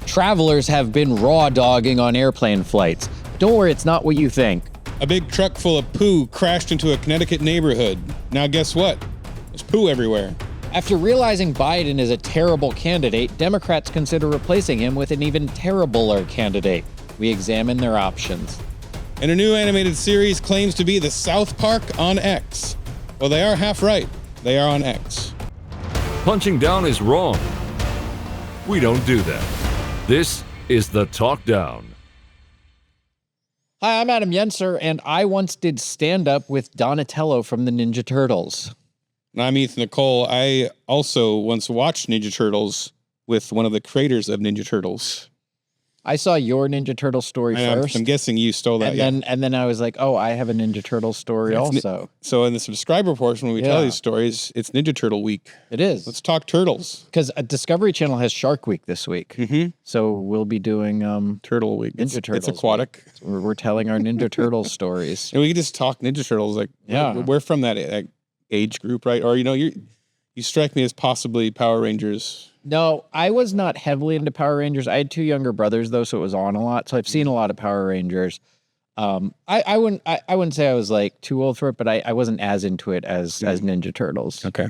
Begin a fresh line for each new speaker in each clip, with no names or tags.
Travelers have been raw dogging on airplane flights. Don't worry, it's not what you think.
A big truck full of poo crashed into a Connecticut neighborhood. Now guess what? There's poo everywhere.
After realizing Biden is a terrible candidate, Democrats consider replacing him with an even terribler candidate. We examine their options.
And a new animated series claims to be the South Park on X. Well, they are half right. They are on X.
Punching down is wrong. We don't do that. This is the Talk Down.
Hi, I'm Adam Yenser, and I once did stand-up with Donatello from the Ninja Turtles.
And I'm Ethan Nicolle. I also once watched Ninja Turtles with one of the creators of Ninja Turtles.
I saw your Ninja Turtle story first.
I'm guessing you stole that,
and then I was like, oh, I have a Ninja Turtle story also.
So in the subscriber portion, when we tell these stories, it's Ninja Turtle week.
It is.
Let's talk turtles.
Because Discovery Channel has Shark Week this week.
Mm-hmm.
So we'll be doing
Turtle Week.
Ninja Turtles.
It's aquatic.
We're telling our Ninja Turtle stories.
And we can just talk Ninja Turtles. Like, we're from that age group, right? Or, you strike me as possibly Power Rangers.
No, I was not heavily into Power Rangers. I had two younger brothers though, so it was on a lot. So I've seen a lot of Power Rangers. I wouldn't say I was like too old for it, but I wasn't as into it as Ninja Turtles.
Okay.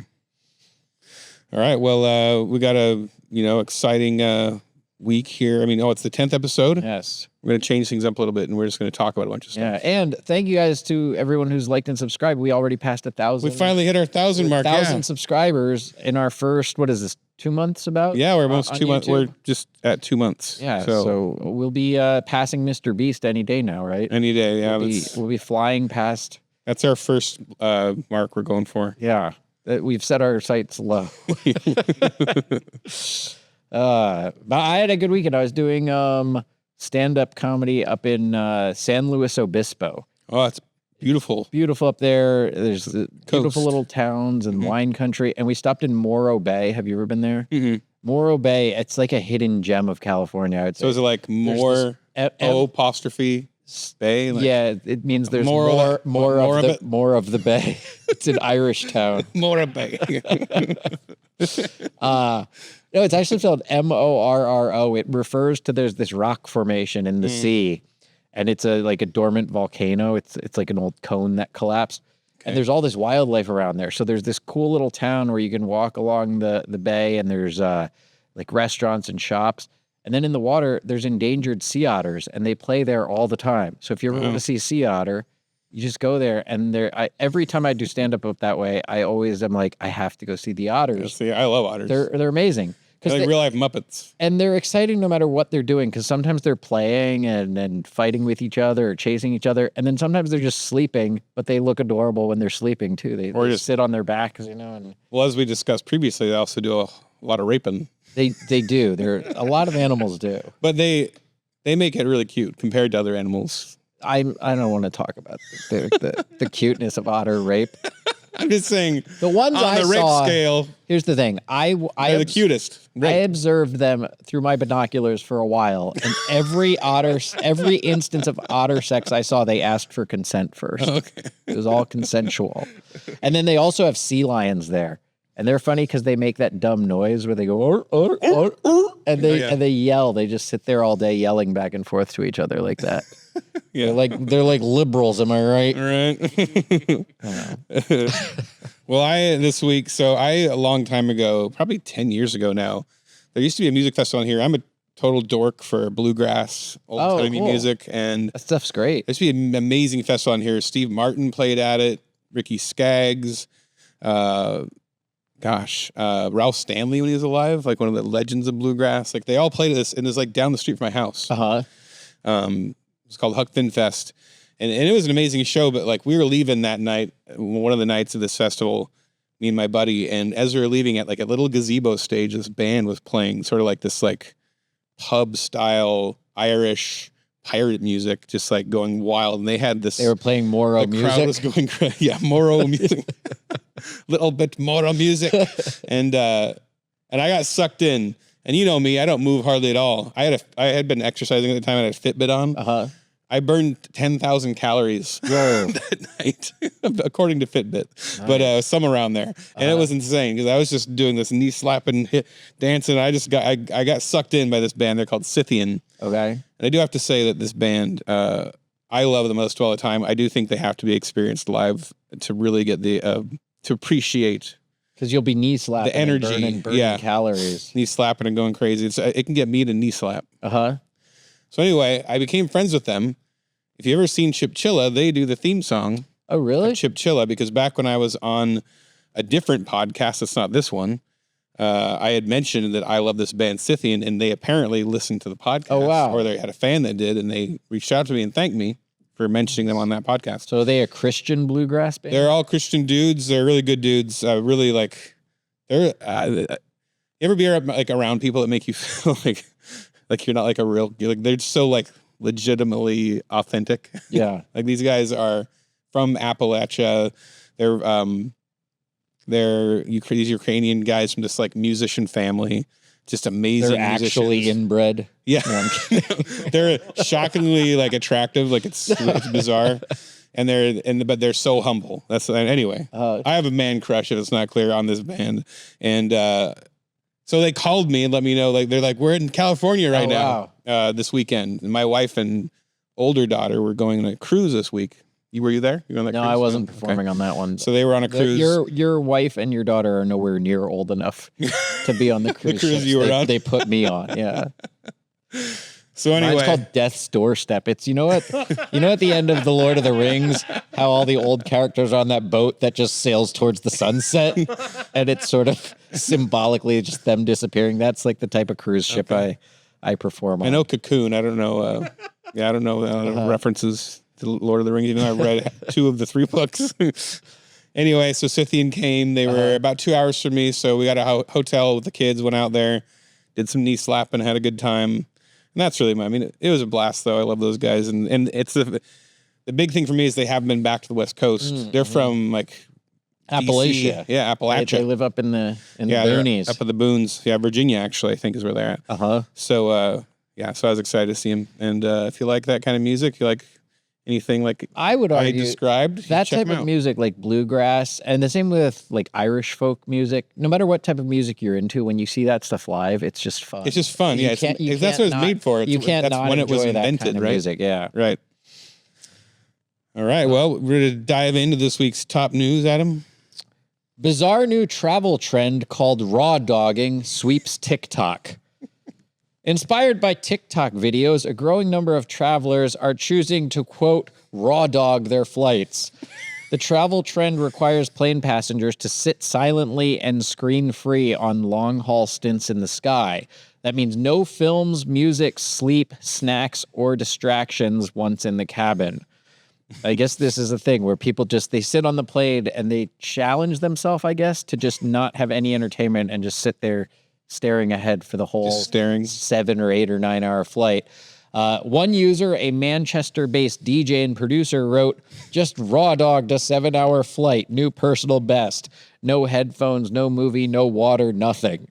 All right. Well, we got a exciting week here. I mean, it's the 10th episode.
Yes.
We're going to change things up a little bit, and we're just going to talk about a bunch of stuff.
Yeah, and thank you guys to everyone who's liked and subscribed. We already passed 1,000.
We finally hit our 1,000 mark.
1,000 subscribers in our first, what is this, 2 months about?
Yeah, we're almost 2 months. We're just at 2 months.
Yeah, so we'll be passing Mr. Beast any day now, right?
Any day, yeah.
We'll be flying past.
That's our first mark we're going for.
Yeah, we've set our sights low. But I had a good weekend. I was doing stand-up comedy up in San Luis Obispo.
Oh, it's beautiful.
Beautiful up there. There's beautiful little towns and wine country. And we stopped in Morro Bay. Have you ever been there? Mm-hmm. Morro Bay, it's like a hidden gem of California, I would say.
So is it like more apostrophe bay? Like
yeah, it means there's more of the bay. It's an Irish town.
Morro Bay.
No, it's actually spelled Morro. It refers to there's this rock formation in the sea, and it's like a dormant volcano. It's like an old cone that collapsed, and there's all this wildlife around there. So there's this cool little town where you can walk along the bay, and there's like restaurants and shops. And then in the water, there's endangered sea otters, and they play there all the time. So if you ever want to see a sea otter, you just go there, and every time I do stand-up up that way, I always am like, I have to go see the otters.
I love otters.
They're amazing.
They're like real-life Muppets.
And they're exciting no matter what they're doing, because sometimes they're playing and fighting with each other or chasing each other, and then sometimes they're just sleeping, but they look adorable when they're sleeping, too. They just sit on their backs, and...
Well, as we discussed previously, they also do a lot of raping.
They do. A lot of animals do.
But they make it really cute compared to other animals.
I don't want to talk about the cuteness of otter rape.
I'm just saying
the ones
on the rape scale.
Here's the thing: they're
the cutest.
I observed them through my binoculars for a while, and every instance of otter sex I saw, they asked for consent first. Okay. It was all consensual, and then they also have sea lions there. And they're funny because they make that dumb noise where they go, and they yell. They just sit there all day yelling back and forth to each other like that. Yeah, they're like liberals. Am I right?
Right. Well, this week, a long time ago, probably 10 years ago now, there used to be a music festival in here. I'm a total dork for bluegrass, old-timey music, and
that stuff's great.
There used to be an amazing festival on here. Steve Martin played at it. Ricky Skaggs. Ralph Stanley when he was alive, like one of the legends of bluegrass. Like they all played at this, and it's like down the street from my house. It's called Huck Finn Fest, and it was an amazing show. But like we were leaving that night, one of the nights of this festival, me and my buddy, and as we were leaving at like a little gazebo stage, this band was playing sort of like this like pub style Irish pirate music, just like going wild. And they had this.
They were playing Moro music.
The crowd was going crazy. Yeah, Moro music. Little bit Moro music, and I got sucked in. And you know me, I don't move hardly at all. I had been exercising at the time. I had a Fitbit on. I burned 10,000 calories that night, according to Fitbit, but some around there, and it was insane because I was just doing this knee slapping, dancing. I got sucked in by this band. They're called Scythian.
Okay,
and I do have to say that this band, I love them most of all the time. I do think they have to be experienced live to really get the to appreciate.
Because you'll be knee slapping,
the energy,
and burning calories,
knee slapping and going crazy. It can get me to knee slap. So anyway, I became friends with them. If you ever seen Chipchilla, they do the theme song.
Oh, really?
Chipchilla, because back when I was on a different podcast, that's not this one, I had mentioned that I love this band Scythian, and they apparently listened to the podcast.
Oh, wow.
Or they had a fan that did, and they reached out to me and thanked me for mentioning them on that podcast.
So are they a Christian bluegrass band?
They're all Christian dudes. They're really good dudes. Really like, they're, you ever be like around people that make you feel like you're not like a real, they're so like legitimately authentic.
Yeah.
Like these guys are from Appalachia. They're these Ukrainian guys from this like musician family. Just amazing.
They're actually
musicians.
Inbred.
Yeah. They're shockingly like attractive. Like it's bizarre. But they're so humble. Anyway, I have a man crush if it's not clear on this band. And, so they called me and let me know, like, they're like, we're in California right now, this weekend. And my wife and older daughter were going on a cruise this week. Were you there? You were on that cruise?
No, I wasn't performing on that one.
So they were on a cruise.
Your wife and your daughter are nowhere near old enough to be on the cruise.
The cruise you were on?
They put me on, yeah.
So anyway,
it's called Death's Doorstep. It's at the end of the Lord of the Rings, how all the old characters are on that boat that just sails towards the sunset, and it's sort of symbolically just them disappearing. That's like the type of cruise ship I perform on.
I know Cocoon. I don't know. I don't know references to Lord of the Rings. Even though I read 2 of the 3 books. Anyway, so Scythian came. They were about 2 hours from me, so we got a hotel with the kids. Went out there, did some knee slapping, had a good time. And that's really it was a blast though. I love those guys. And it's the big thing for me is they haven't been back to the West Coast. They're from like
Appalachia.
DC. Yeah, Appalachia.
They live up in the boonies.
Up in the boons. Yeah, Virginia actually, I think is where they're at. So so I was excited to see him. And if you like that kind of music, you like anything like
I would argue
described,
that type of music, like bluegrass, and the same with like Irish folk music. No matter what type of music you're into, when you see that stuff live, it's just fun.
It's just fun. Yeah, that's what it's made for.
That's
when it was
that
invented,
kind of
right?
Music, yeah.
Right. All right. Well, we're going to dive into this week's top news, Adam.
Bizarre new travel trend called raw dogging sweeps TikTok. Inspired by TikTok videos, a growing number of travelers are choosing to, quote, raw dog their flights. The travel trend requires plane passengers to sit silently and screen-free on long-haul stints in the sky. That means no films, music, sleep, snacks, or distractions once in the cabin. I guess this is a thing where people they sit on the plane and they challenge themselves, I guess, to just not have any entertainment and just sit there staring ahead for the whole 7 or 8 or 9 hour flight. One user, a Manchester-based DJ and producer, wrote, "Just raw dogged a 7 hour flight, new personal best. No headphones, no movie, no water, nothing."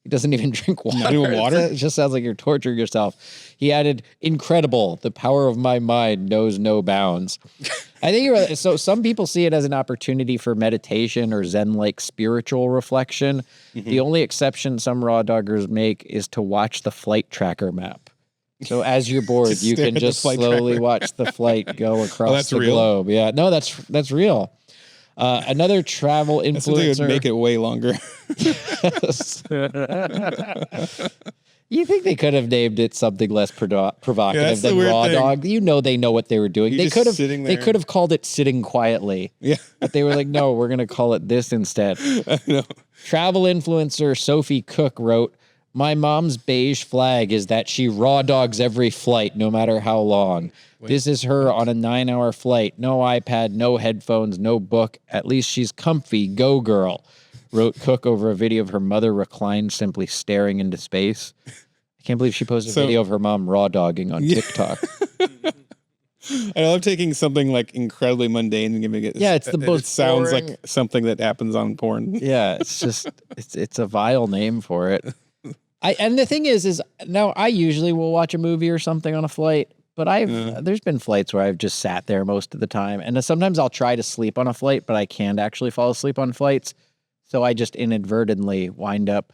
He doesn't even drink water.
Not even water?
It just sounds like you're torturing yourself. He added, "Incredible. The power of my mind knows no bounds." I think you're right. So some people see it as an opportunity for meditation or Zen-like spiritual reflection. The only exception some raw doggers make is to watch the flight tracker map. So as you're bored, you can just slowly watch the flight go across the globe. Yeah, no, that's real. Another travel influencer.
That would make it way longer.
You think they could have named it something less provocative than raw dog? You know they know what they were doing. They could have called it sitting quietly.
Yeah.
But they were like, no, we're going to call it this instead.
I know.
Travel influencer Sophie Cook wrote, "My mom's beige flag is that she raw dogs every flight, no matter how long. This is her on a 9 hour flight. No iPad, no headphones, no book. At least she's comfy. Go girl," wrote Cook over a video of her mother reclined, simply staring into space. I can't believe she posted a video of her mom raw dogging on TikTok.
I love taking something like incredibly mundane and giving it.
Yeah, it's the most.
It sounds
boring.
like something that happens on porn.
Yeah, it's just it's a vile name for it. And the thing is now I usually will watch a movie or something on a flight, But there's been flights where I've just sat there most of the time. And sometimes I'll try to sleep on a flight, but I can't actually fall asleep on flights. So I just inadvertently wind up,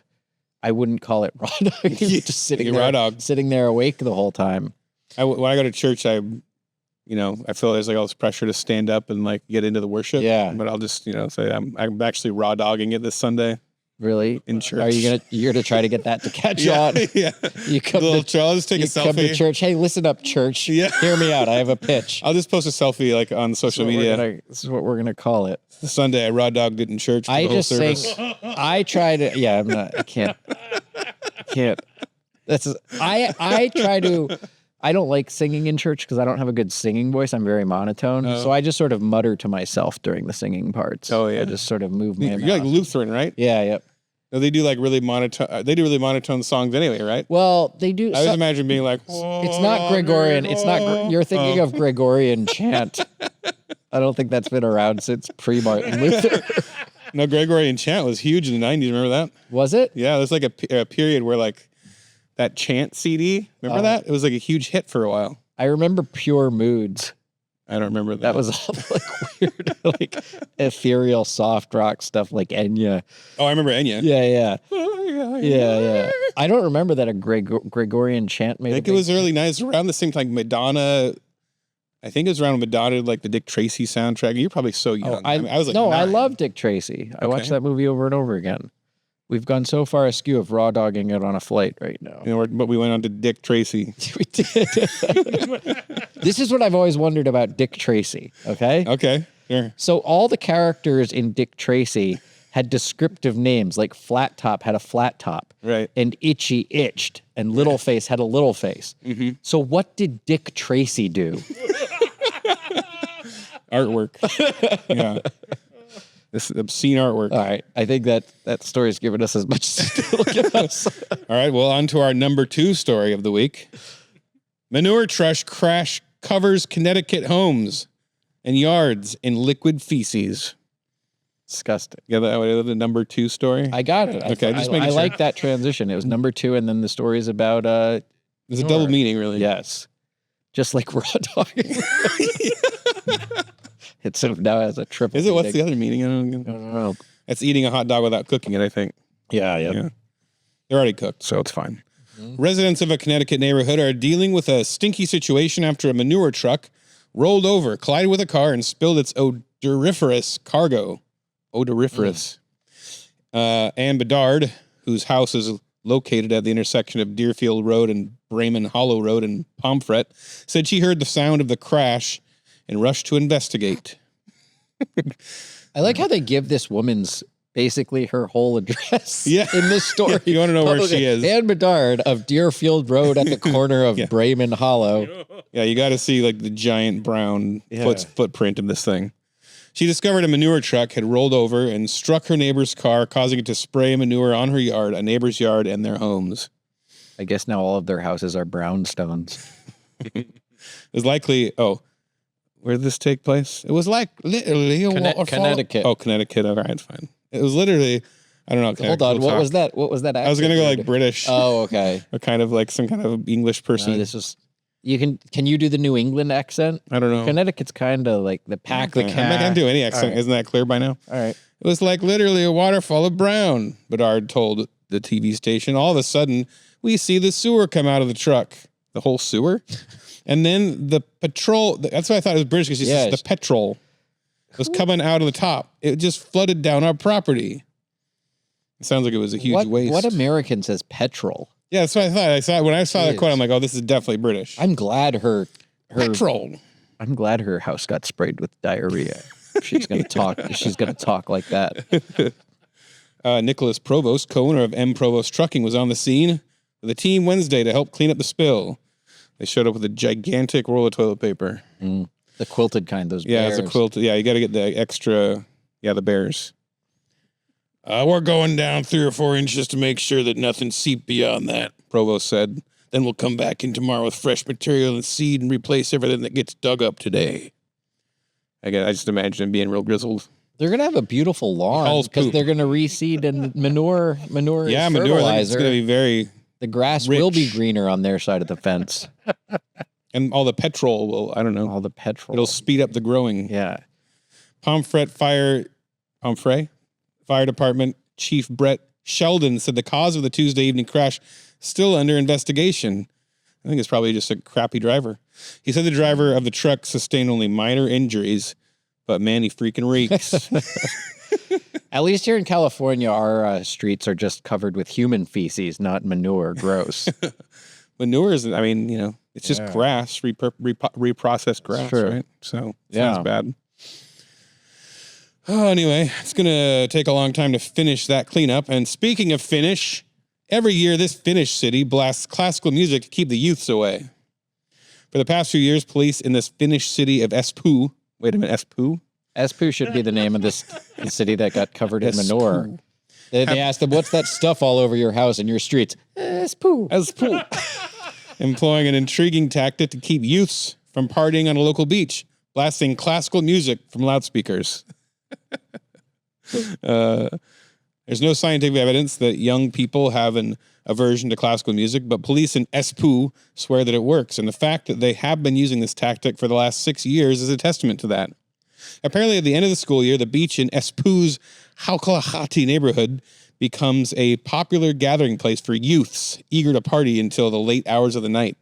I wouldn't call it raw dogging, just sitting there awake the whole time.
When I go to church, I feel there's like all this pressure to stand up and like get into the worship.
Yeah.
But I'll just, say I'm actually raw dogging it this Sunday.
Really?
In church.
Are you're gonna try to get that to catch on?
Yeah.
You come
I'll just take a selfie.
Come to church. Hey, listen up, church.
Yeah.
Hear me out. I have a pitch.
I'll just post a selfie like on social media.
This is what we're gonna call it.
Sunday I raw dogged it in church.
I just sing. I try to. Yeah, I'm not. I can't. I try to. I don't like singing in church because I don't have a good singing voice. I'm very monotone. So I just sort of mutter to myself during the singing parts. Oh, yeah. I just sort of move my mouth.
You're like Lutheran, right?
Yeah, yep.
No, they do like really monotone. They do really monotone songs anyway, right?
Well, they do.
I always imagine being like,
it's not Gregorian. It's not. You're thinking of Gregorian chant. I don't think that's been around since pre-Martin Luther.
No, Gregorian chant was huge in the 90s. Remember that?
Was it?
Yeah, there's like a period where like that chant CD. Remember that? It was like a huge hit for a while.
I remember Pure Moods.
I don't remember that.
That was all like weird, like ethereal soft rock stuff like Enya.
Oh, I remember Enya.
Yeah. I don't remember that a Gregorian chant made.
I think it was early 90s, around the same time Madonna. I think it was around Madonna, like the Dick Tracy soundtrack. You're probably so young. I was like,
no,
9.
I love Dick Tracy. I watched that movie over and over again. We've gone so far askew of raw dogging it on a flight right now.
But we went on to Dick Tracy.
We did. This is what I've always wondered about Dick Tracy. Okay.
Okay. Sure.
So all the characters in Dick Tracy had descriptive names, like Flat Top had a flat top,
right? And
Itchy itched, and Little Face had a little face. Mm-hmm. So what did Dick Tracy do?
Artwork. Yeah. This obscene artwork.
All right. I think that story's given us as much as it'll give us.
All right. Well, on to our number 2 story of the week. Manure truck crash covers Connecticut homes and yards in liquid feces.
Disgusting.
Yeah, that was the number 2 story.
I got it.
Okay, just making
I
sure.
like that transition. It was number 2, and then the story is about
There's a double meaning, really.
Yes. Just like raw dogging. It sort of now has a triple.
Is it? What's the other meaning? I don't know. It's eating a hot dog without cooking it, I think.
Yeah.
They're already cooked, so it's fine.
Mm-hmm.
Residents of a Connecticut neighborhood are dealing with a stinky situation after a manure truck rolled over, collided with a car, and spilled its odoriferous cargo. Ann Bedard, whose house is located at the intersection of Deerfield Road and Bremen Hollow Road in Pomfret, said she heard the sound of the crash and rushed to investigate.
I like how they give this woman's basically her whole address in this story.
You want to know where she is.
Ann Bedard of Deerfield Road at the corner of Bremen Hollow.
Yeah, you got to see like the giant brown footprint of this thing. She discovered a manure truck had rolled over and struck her neighbor's car, causing it to spray manure on her yard, a neighbor's yard, and their homes.
I guess now all of their houses are brownstones.
It was likely... Oh, where did this take place? It was like literally a waterfall.
Connecticut.
Oh, Connecticut. All right, fine. It was literally... I don't know.
Hold on. What was that? What was that?
I was going to go like British.
Oh, okay.
Or kind of like some kind of English person.
No, this was... Can you do the New England accent?
I don't know.
Connecticut's kind of like the pack the cat.
I'm not going to do any accent. Right. Isn't that clear by now?
All right.
It was like literally a waterfall of brown, Bedard told the TV station. All of a sudden, we see the sewer come out of the truck. The whole sewer? And then the patrol, that's why I thought it was British, because she says the petrol was coming out of the top. It just flooded down our property. It sounds like it was a huge waste.
What American says petrol?
Yeah, that's what I thought. When I saw that quote, I'm like, oh, this is definitely British.
I'm glad her
petrol.
I'm glad her house got sprayed with diarrhea. She's gonna talk. She's gonna talk like that.
Nicholas Provost, co-owner of M Provost Trucking, was on the scene with a team Wednesday to help clean up the spill. They showed up with a gigantic roll of toilet paper.
The quilted kind, those bears.
Yeah, it's a quilted. Yeah, you got to get the extra. Yeah, the bears. We're going down 3 or 4 inches to make sure that nothing seeped beyond that, Provost said. Then we'll come back in tomorrow with fresh material and seed and replace everything that gets dug up today. I just imagine him being real grizzled.
They're going to have a beautiful lawn because they're going to reseed and manure.
Yeah, manure. It's going to be very
The grass
rich.
will be greener on their side of the fence.
And And all the petrol will, I don't know.
All the petrol.
It'll speed up the growing.
Yeah.
Pomfret Fire Department Chief Brett Sheldon said the cause of the Tuesday evening crash still under investigation. I think it's probably just a crappy driver. He said the driver of the truck sustained only minor injuries, but man, he freaking reeks.
At least here in California, our streets are just covered with human feces, not manure. Gross.
Manure is, I mean, you know, it's just grass, reprocessed grass, right? So, sounds bad. Oh, anyway, it's going to take a long time to finish that cleanup. And speaking of Finnish, every year this Finnish city blasts classical music to keep the youths away. For the past few years, police in this Finnish city of Espoo, wait a minute, Espoo?
Espoo should be the name of this city that got covered in manure. They asked them, what's that stuff all over your house and your streets? Espoo.
Espoo. Employing an intriguing tactic to keep youths from partying on a local beach, blasting classical music from loudspeakers. There's no scientific evidence that young people have an aversion to classical music, but police in Espoo swear that it works, and the fact that they have been using this tactic for the last 6 years is a testament to that. Apparently, at the end of the school year, the beach in Espoo's Haukalahati neighborhood becomes a popular gathering place for youths eager to party until the late hours of the night.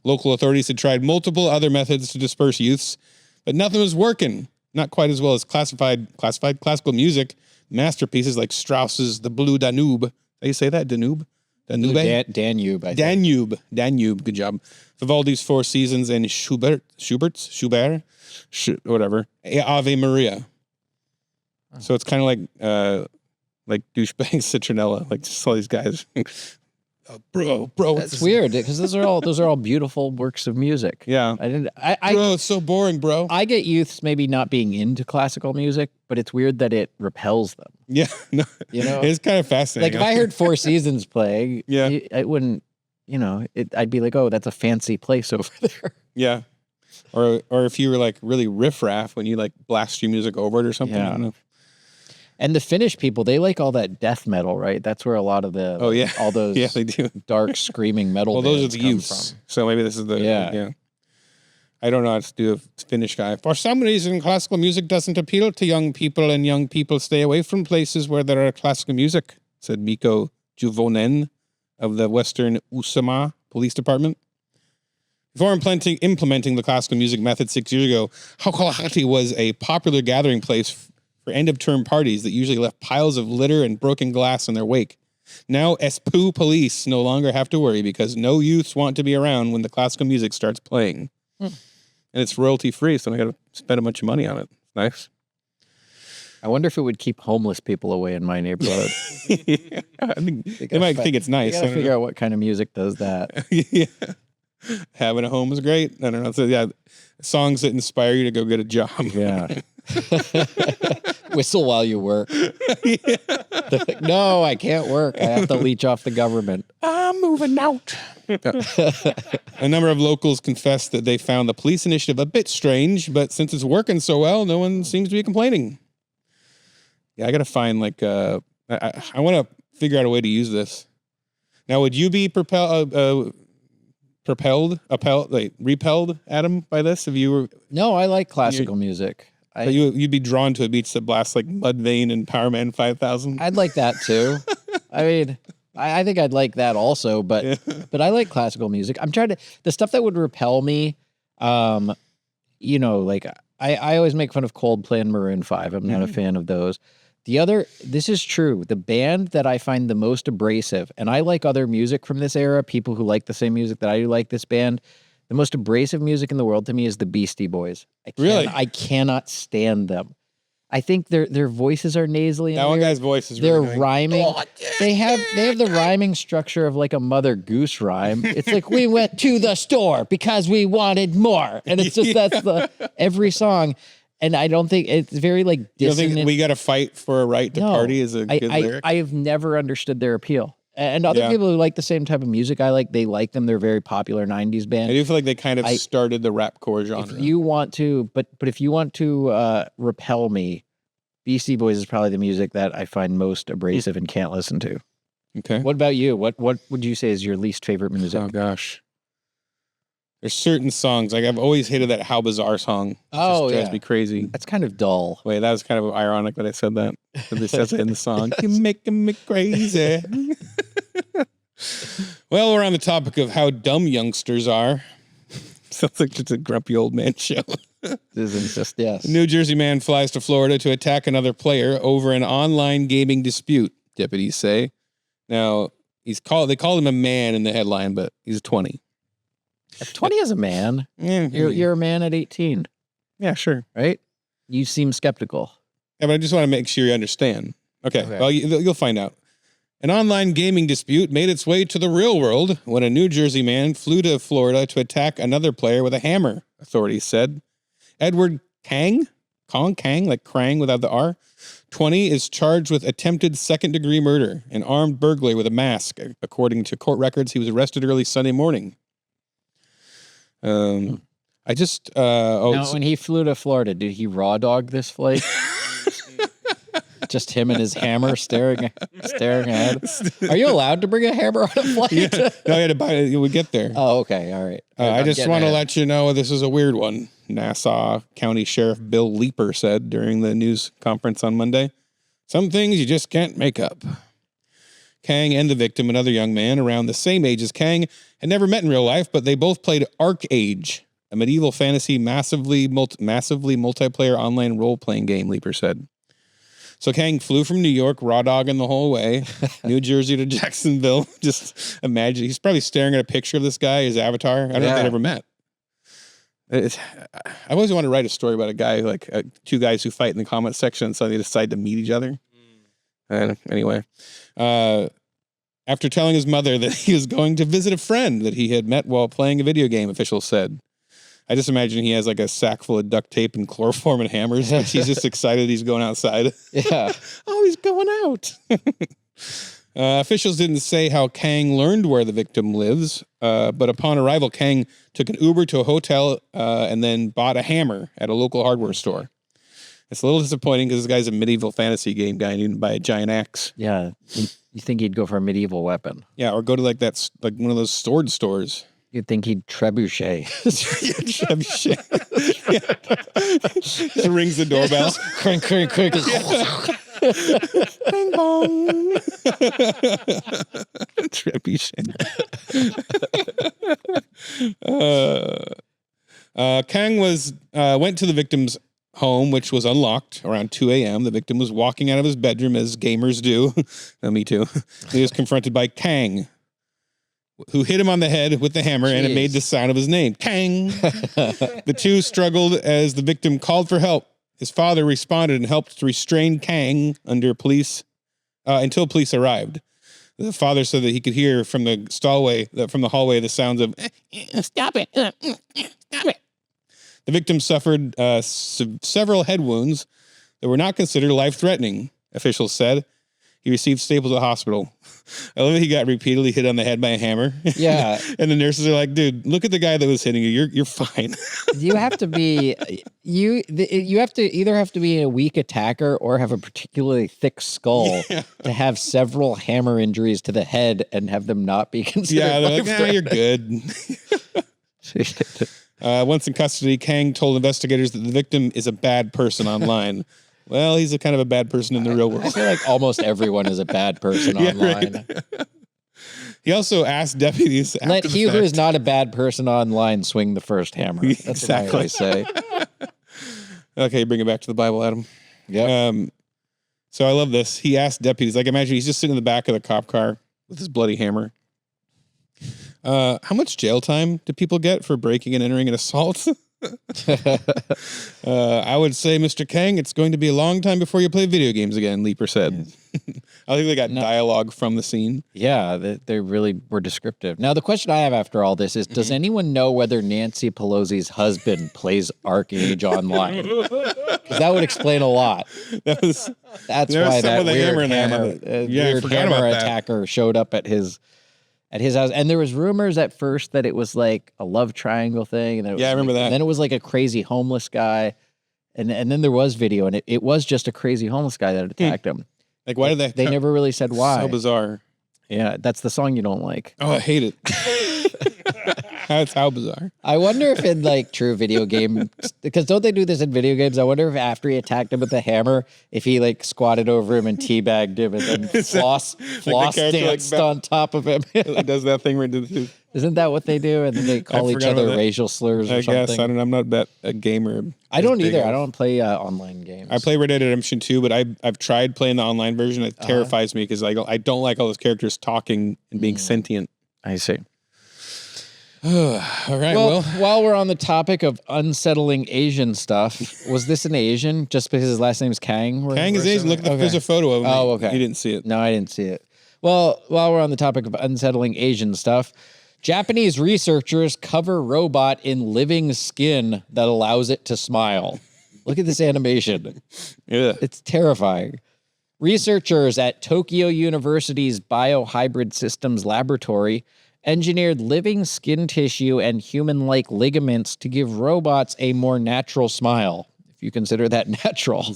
Local authorities had tried multiple other methods to disperse youths, but nothing was working. Not quite as well as classified classical music masterpieces like Strauss's The Blue Danube. How do you say that? Danube?
Danube, I think.
Danube. Good job. Vivaldi's Four Seasons and Schubert's whatever. Ave Maria. So it's kind of like douchebag Citronella, like just all these guys. Bro.
That's weird because those are all beautiful works of music.
Yeah.
Bro,
it's so boring, bro.
I get youths maybe not being into classical music, but it's weird that it repels them.
Yeah. No,
you know,
it's kind of fascinating.
Like if I heard Four Seasons playing,
yeah,
it wouldn't, you know, I'd be like, oh, that's a fancy place over there.
Yeah. Or if you were like really riffraff when you like blast your music over it or something.
Yeah.
I don't know.
And the Finnish people, they like all that death metal, right? That's where a lot of the all those
they do.
dark screaming metal.
Well, those are the youths. So maybe this is the
yeah.
I don't know how to do a Finnish guy. For some reason, classical music doesn't appeal to young people, and young people stay away from places where there are classical music, said Mikko Juvonen of the Western Uusimaa Police Department. Before implementing the classical music method 6 years ago, Haukalahati was a popular gathering place for end-of-term parties that usually left piles of litter and broken glass in their wake. Now, Espoo police no longer have to worry because no youths want to be around when the classical music starts playing. And it's royalty-free, so I got to spend a bunch of money on it. Nice.
I wonder if it would keep homeless people away in my neighborhood.
Yeah, I think they might think it's nice.
You gotta figure out what kind of music does that.
Yeah. Having a home is great. I don't know. So yeah, songs that inspire you to go get a job.
Yeah. Whistle while you work. Yeah. No, I can't work. I have to leech off the government.
I'm moving out. A number of locals confessed that they found the police initiative a bit strange, but since it's working so well, no one seems to be complaining. Yeah, I got to find like I want to figure out a way to use this. Now, would you be repelled, Adam, by this if you were?
No, I like classical music.
You'd be drawn to a beach that blasts like Mudvayne and Power Man 5000.
I'd like that too. I mean, I think I'd like that also, but I like classical music. I'm trying to the stuff that would repel me. You know, like I always make fun of Coldplay and Maroon 5. I'm not a fan of those. This is true. The band that I find the most abrasive, and I like other music from this era, people who like the same music that I do like this band. The most abrasive music in the world to me is the Beastie Boys. I cannot stand them. I think their voices are nasally.
That one guy's voice is really
they're rhyming. Oh, yeah, they have the rhyming structure of like a Mother Goose rhyme. It's like we went to the store because we wanted more, and it's just that's every song. And I don't think it's very like dissonant.
You don't think we got to fight for a right to party is a good lyric?
I have never understood their appeal. And other people who like the same type of music I like, they like them. They're a very popular 90s band.
I do feel like they kind of started the rapcore genre.
If you want to, but if you want to repel me, Beastie Boys is probably the music that I find most abrasive and can't listen to.
Okay.
What about you? What would you say is your least favorite music?
Oh, gosh. There's certain songs, like I've always hated that How Bizarre song.
Oh,
It drives me crazy.
That's kind of dull.
Wait, that was kind of ironic that I said that. But it says it in the song. You're making me crazy. Well, we're on the topic of how dumb youngsters are. Sounds like just a grumpy old man show.
Isn't just, yes.
A New Jersey man flies to Florida to attack another player over an online gaming dispute, deputies say. Now, they called him a man in the headline, but he's 20.
20 is a man.
Yeah,
You're a man at 18.
Yeah, sure.
Right? You seem skeptical.
Yeah, but I just want to make sure you understand. Okay. Well, you'll find out. An online gaming dispute made its way to the real world when a New Jersey man flew to Florida to attack another player with a hammer, authorities said. Edward Kang, like Krang without the R, 20, is charged with attempted second-degree murder and armed burglary with a mask. According to court records, he was arrested early Sunday morning. When
he flew to Florida, did he raw dog this flight? Just him and his hammer staring ahead. Are you allowed to bring a hammer on a flight?
Yeah. No, I had to buy it. You would get there.
Oh, okay. All right.
I just want to let you know this is a weird one. Nassau County Sheriff Bill Leeper said during the news conference on Monday. Some things you just can't make up. Kang and the victim, another young man around the same age as Kang, had never met in real life, but they both played Arc Age, a medieval fantasy massively multiplayer online role-playing game, Leeper said. So Kang flew from New York, raw dogging the whole way, New Jersey to Jacksonville. Just imagine, he's probably staring at a picture of this guy, his avatar. I don't know if they'd ever met. I always want to write a story about a guy, like two guys who fight in the comment section and suddenly decide to meet each other. Anyway, after telling his mother that he was going to visit a friend that he had met while playing a video game, officials said. I just imagine he has like a sack full of duct tape and chloroform and hammers. But he's just excited he's going outside.
Yeah.
Oh, he's going out. Officials didn't say how Kang learned where the victim lives, but upon arrival, Kang took an Uber to a hotel and then bought a hammer at a local hardware store. It's a little disappointing because this guy's a medieval fantasy game guy and he didn't buy a giant axe.
Yeah. You think he'd go for a medieval weapon? Yeah,
or go to like one of those sword stores.
You'd think he'd trebuchet.
Trebuchet. Just rings the doorbell.
Crank.
Bing bong. Trebuchet. Kang went to the victim's home, which was unlocked around 2 a.m. The victim was walking out of his bedroom, as gamers do. Me too. He was confronted by Kang, who hit him on the head with the hammer, and it made the sound of his name, Kang. The two struggled as the victim called for help. His father responded and helped to restrain Kang until police arrived. The father said that he could hear from the hallway the sounds of "Stop it! Stop it!" The victim suffered several head wounds that were not considered life-threatening, officials said. He received staples at the hospital. I love that he got repeatedly hit on the head by a hammer.
Yeah.
And the nurses are like, dude, look at the guy that was hitting you. You're fine.
You have to be, you have to either have to be a weak attacker or have a particularly thick skull to have several hammer injuries to the head and have them not be considered.
Yeah, they're like, you're good. Once in custody, Kang told investigators that the victim is a bad person online. Well, he's a kind of a bad person in the real world.
I feel like almost everyone is a bad person online.
Right. He also asked deputies.
Let he who is not a bad person online swing the first hammer. That's exactly what I always say.
Okay, bring it back to the Bible, Adam.
Yeah.
So I love this. He asked deputies, like, imagine he's just sitting in the back of the cop car with his bloody hammer. How much jail time do people get for breaking and entering an assault? I would say, Mr. Kang, it's going to be a long time before you play video games again, Leeper said. I think they got dialogue from the scene.
Yeah, they really were descriptive. Now, the question I have after all this is, does anyone know whether Nancy Pelosi's husband plays Arc Age online? Because that would explain a lot. That's why that weird hammer attacker showed up at his house. And there was rumors at first that it was like a love triangle thing. And
I remember that.
And then it was like a crazy homeless guy. And then there was video, and it was just a crazy homeless guy that attacked him.
Like, why did
they never really said why.
So bizarre.
Yeah, that's the song you don't like.
Oh, I hate it. That's how bizarre.
I wonder if in like true video game, because don't they do this in video games? I wonder if after he attacked him with the hammer, if he like squatted over him and teabagged him and then floss danced on top of him.
It does that thing where it does.
Isn't that what they do? And then they call each other racial slurs or something.
I guess. I'm not a gamer.
I don't either. I don't play online games.
I play Red Dead Redemption 2, but I've tried playing the online version. It terrifies me because I don't like all those characters talking and being sentient.
I see.
All right.
Well, while we're on the topic of unsettling Asian stuff, was this an Asian just because his last name's Kang?
Kang is Asian. Look, there's a photo of him.
Oh, okay.
You didn't see it.
No, I didn't see it. Well, while we're on the topic of unsettling Asian stuff, Japanese researchers cover robot in living skin that allows it to smile. Look at this animation.
Yeah.
It's terrifying. Researchers at Tokyo University's Biohybrid Systems Laboratory engineered living skin tissue and human-like ligaments to give robots a more natural smile, if you consider that natural.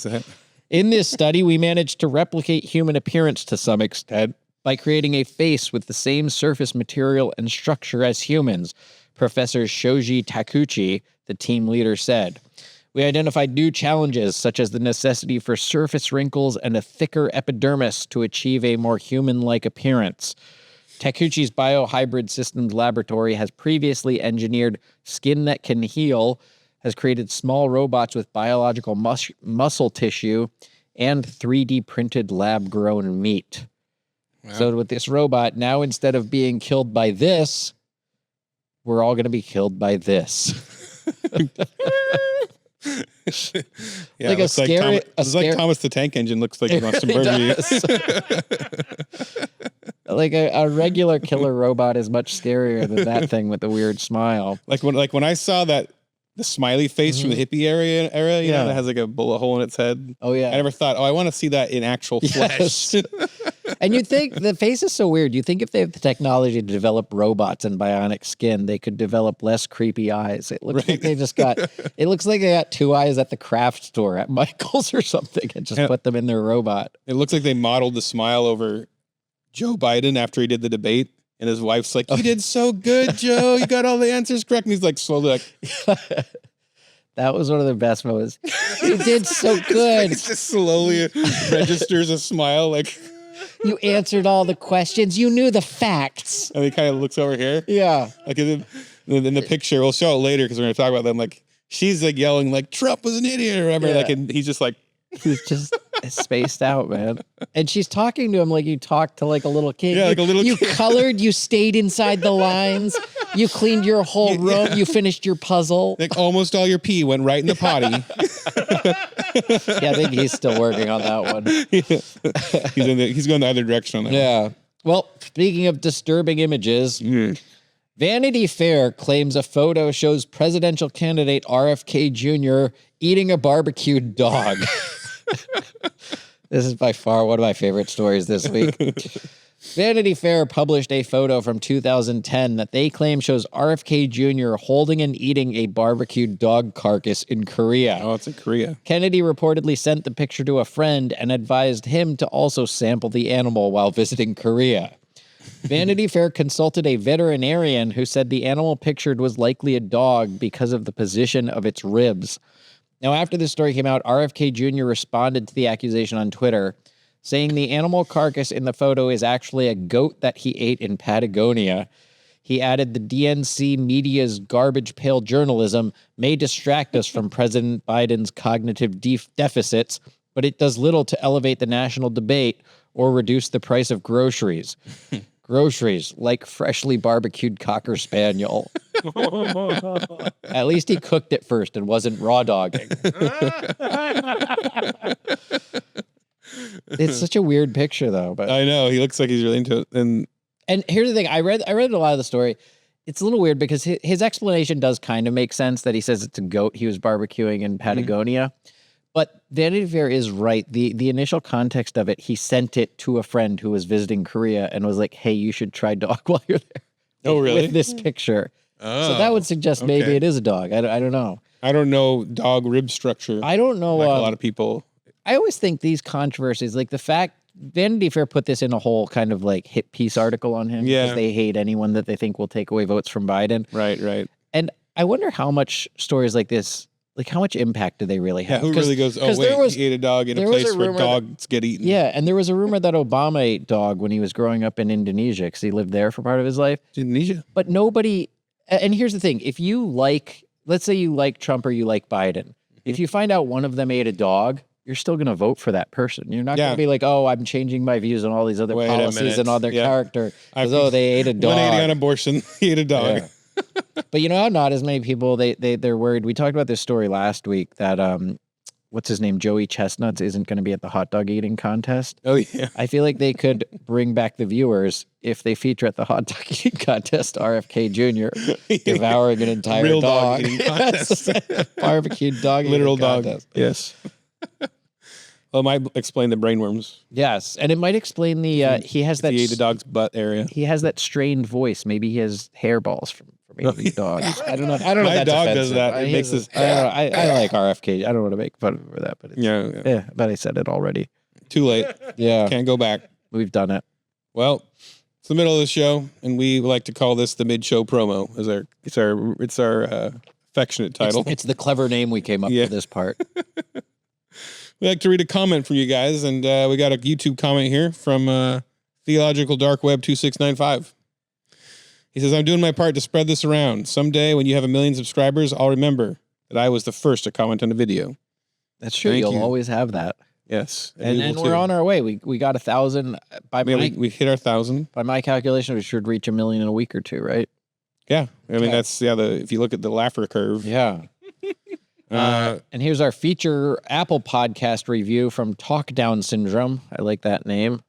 In this study, we managed to replicate human appearance to some extent by creating a face with the same surface material and structure as humans, Professor Shoji Takuchi, the team leader, said. We identified new challenges, such as the necessity for surface wrinkles and a thicker epidermis to achieve a more human-like appearance. Takuchi's Biohybrid Systems Laboratory has previously engineered skin that can heal, has created small robots with biological muscle tissue, and 3D printed lab-grown meat. Wow. So with this robot, now instead of being killed by this, we're all going to be killed by this.
Yeah, like like Thomas the Tank Engine looks like he wants to murder you.
Like a regular killer robot is much scarier than that thing with the weird smile.
Like when I saw the smiley face from the hippie era, you know, that has like a bullet hole in its head.
Oh yeah.
I never thought, I want to see that in actual flesh.
Yes. And you'd think the face is so weird. You think if they have the technology to develop robots and bionic skin, they could develop less creepy eyes. It looks like they just got, it looks like they got two eyes at the craft store at Michael's or something and just put them in their robot.
It looks like they modeled the smile over Joe Biden after he did the debate. And his wife's like, you did so good, Joe. You got all the answers correct. And he's like, slowly like...
That was one of the best moments. You did so good.
It just slowly registers a smile like...
You answered all the questions. You knew the facts.
And he kind of looks over here.
Yeah.
Like in the picture, we'll show it later because we're going to talk about them. Like, she's like yelling like, Trump was an idiot or whatever. Yeah. Like, and he's just like...
He's just spaced out, man. And she's talking to him like you talk to like a little kid.
Yeah, like a little kid.
You colored, you stayed inside the lines, you cleaned your whole room, you finished your puzzle.
Like almost all your pee went right in the potty.
Yeah, I think he's still working on that one.
He's going the other direction on that
one. Well, speaking of disturbing images, Vanity Fair claims a photo shows presidential candidate RFK Jr. eating a barbecued dog. This is by far one of my favorite stories this week. Vanity Fair published a photo from 2010 that they claim shows RFK Jr. holding and eating a barbecued dog carcass in Korea.
Oh, it's in Korea.
Kennedy reportedly sent the picture to a friend and advised him to also sample the animal while visiting Korea. Vanity Fair consulted a veterinarian who said the animal pictured was likely a dog because of the position of its ribs. Now, after this story came out, RFK Jr. responded to the accusation on Twitter, saying the animal carcass in the photo is actually a goat that he ate in Patagonia. He added the DNC media's garbage pail journalism may distract us from President Biden's cognitive deficits, but it does little to elevate the national debate or reduce the price of groceries. Groceries, like freshly barbecued Cocker Spaniel. At least he cooked it first and wasn't raw dogging. It's such a weird picture, though. But
I know he looks like he's really into it. And
here's the thing: I read a lot of the story. It's a little weird because his explanation does kind of make sense that he says it's a goat he was barbecuing in Patagonia. But Vanity Fair is right. The initial context of it, he sent it to a friend who was visiting Korea and was like, hey, you should try dog while you're there.
Oh, really?
With this picture. Oh, so that would suggest maybe it is a dog. I don't know.
I don't know dog rib structure.
I don't know.
Like a lot of people.
I always think these controversies, like the fact Vanity Fair put this in a whole kind of like hit piece article on him because they hate anyone that they think will take away votes from Biden.
Right.
And I wonder how much stories like this, like how much impact do they really have?
Yeah, who really goes, oh, wait, he ate a dog in a place where dogs get eaten.
Yeah, and there was a rumor that Obama ate dog when he was growing up in Indonesia because he lived there for part of his life.
Indonesia?
But nobody, and here's the thing, if you like, let's say you like Trump or you like Biden, if you find out one of them ate a dog, you're still going to vote for that person. You're not going to be like, oh, I'm changing my views on all these other policies and all their character because, oh, they ate a dog.
180 on abortion, he ate a dog.
Yeah. But you know how not as many people, they're worried. We talked about this story last week that, what's his name, Joey Chestnuts isn't going to be at the hot dog eating contest.
Oh, yeah.
I feel like they could bring back the viewers if they feature at the hot dog eating contest RFK Jr. devouring an entire
Real
dog
eating contest.
Barbecued dog
literal
eating
dog
contest.
Yes. Well, it might explain the brainworms.
Yes, and it might explain the he has that
he ate the dog's butt area.
He has that strained voice. Maybe he has hairballs from eating dogs. I don't know.
My
if that's
dog
offensive.
does that. It makes us.
I don't know. I like RFK. I don't want to make fun of him for that, but it's,
yeah.
But I said it already.
Too late.
Yeah,
can't go back.
We've done it.
Well, it's the middle of the show, and we like to call this the mid-show promo. It's our affectionate title.
It's the clever name we came up with this part.
We like to read a comment from you guys, and we got a YouTube comment here from Theological Dark Web 2695. He says, I'm doing my part to spread this around. Someday when you have 1 million subscribers, I'll remember that I was the first to comment on a video.
That's true. You'll always have that.
Yes.
And we're on our way. We got 1,000.
We hit our 1,000.
By my calculation, we should reach 1 million in a week or two, right?
Yeah. I mean, that's, if you look at the Laffer curve.
Yeah. And here's our feature Apple podcast review from Talk Down Syndrome. I like that name,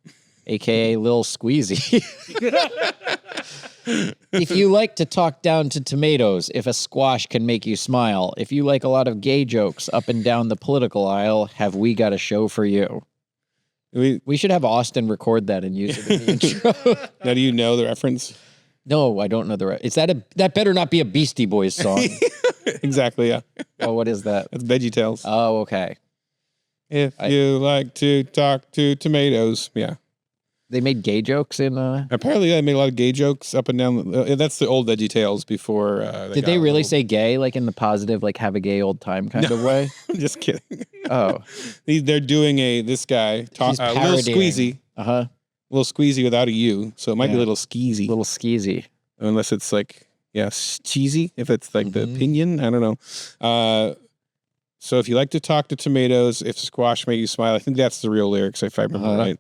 a.k.a. Lil Squeezy. If you like to talk down to tomatoes, if a squash can make you smile, if you like a lot of gay jokes up and down the political aisle, have we got a show for you? We should have Austin record that and use it in the intro.
Now, do you know the reference?
No, I don't know the reference. That better not be a Beastie Boys song.
Exactly, yeah.
Oh, what is that?
That's VeggieTales.
Oh, okay.
If you like to talk to tomatoes, yeah.
They made gay jokes in...
Apparently, they made a lot of gay jokes up and down. That's the old VeggieTales before...
Did they really say gay, like in the positive, like have a gay old time kind of way?
I'm just kidding.
Oh.
They're doing this guy, Little Squeezy.
Uh-huh.
Little Squeezy without a U, so it might be a little skeezy.
Little skeezy.
Unless it's like, cheesy, if it's like the opinion, I don't know. So if you like to talk to tomatoes, if squash make you smile, I think that's the real lyrics, if I remember right.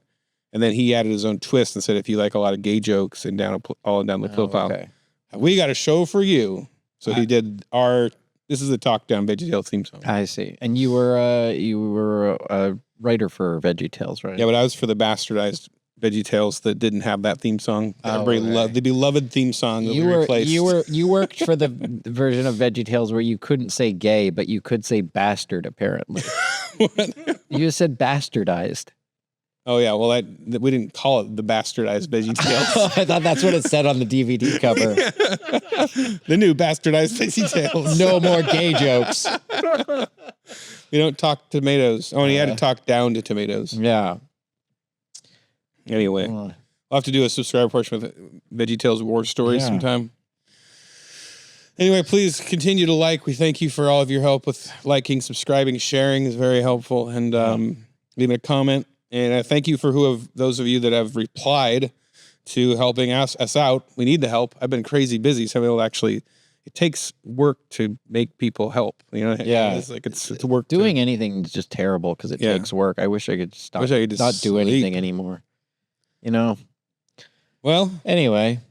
And then he added his own twist and said, if you like a lot of gay jokes and all down the profile, we got a show for you. So he did this is the Talk Down VeggieTales theme song.
I see. And you were a writer for VeggieTales, right?
Yeah, but I was for the bastardized VeggieTales that didn't have that theme song. Everybody loved the beloved theme song that we replaced.
You worked for the version of VeggieTales where you couldn't say gay, but you could say bastard, apparently.
What?
You just said bastardized.
Oh, yeah. Well, we didn't call it the bastardized VeggieTales.
I thought that's what it said on the DVD cover.
The new bastardized VeggieTales.
No more gay jokes.
We don't talk tomatoes. Oh, and he had to talk down to tomatoes.
Yeah.
Anyway, I'll have to do a subscriber portion with VeggieTales War Stories sometime. Anyway, please continue to like. We thank you for all of your help with liking, subscribing, sharing is very helpful, and leaving a comment. And I thank you for those of you that have replied to helping us out. We need the help. I've been crazy busy, so it takes work to make people help. You know, it's work.
Doing anything is just terrible because it takes work. I wish I could stop. Not do anything anymore. You know. Well, anyway,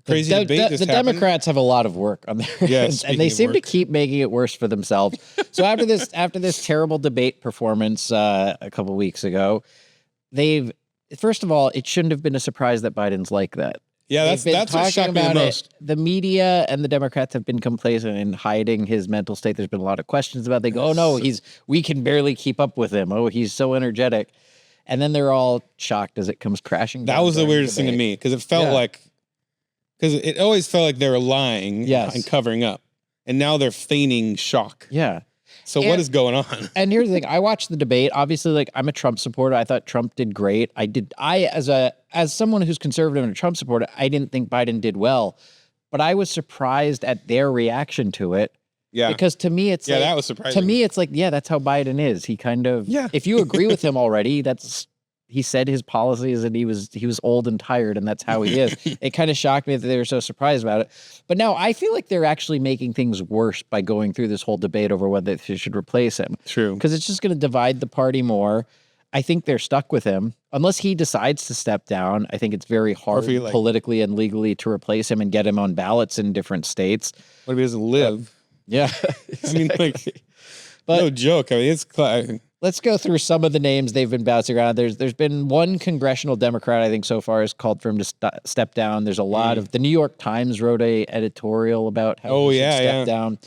crazy debate.
The Democrats have a lot they on their hands, and they seem to keep making it worse for themselves. So after this terrible debate performance a couple weeks ago, first of all, it shouldn't have been a surprise that Biden's like that.
Yeah, that's what shocked me the most.
The media and the Democrats have been complacent in hiding his mental state. There's been a lot of questions about it. They go, oh no, we can barely keep up with him. Oh, he's so energetic. And then they're all shocked as it comes crashing down.
That was the weirdest thing to me because it felt because it always felt like they were lying and covering up. And now they're feigning shock.
Yeah.
So what is going on?
And here's the thing. I watched the debate. Obviously, like, I'm a Trump supporter. I thought Trump did great. As someone who's conservative and a Trump supporter, I didn't think Biden did well, but I was surprised at their reaction to it.
Yeah.
Because to me, it's like,
that was surprising.
To me, it's like, yeah, that's how Biden is. He kind of, if you agree with him already, he said his policies and he was old and tired, and that's how he is. It kind of shocked me that they were so surprised about it. But now I feel like they're actually making things worse by going through this whole debate over whether they should replace him.
True.
Because it's just going to divide the party more. I think they're stuck with him. Unless he decides to step down, I think it's very hard politically and legally to replace him and get him on ballots in different states.
What if he doesn't live?
Yeah.
I mean, like, but no joke. I mean, it's...
Let's go through some of the names they've been bouncing around. There's been one congressional Democrat, I think, so far has called for him to step down. There's a lot of... The New York Times wrote a editorial about how he should step down.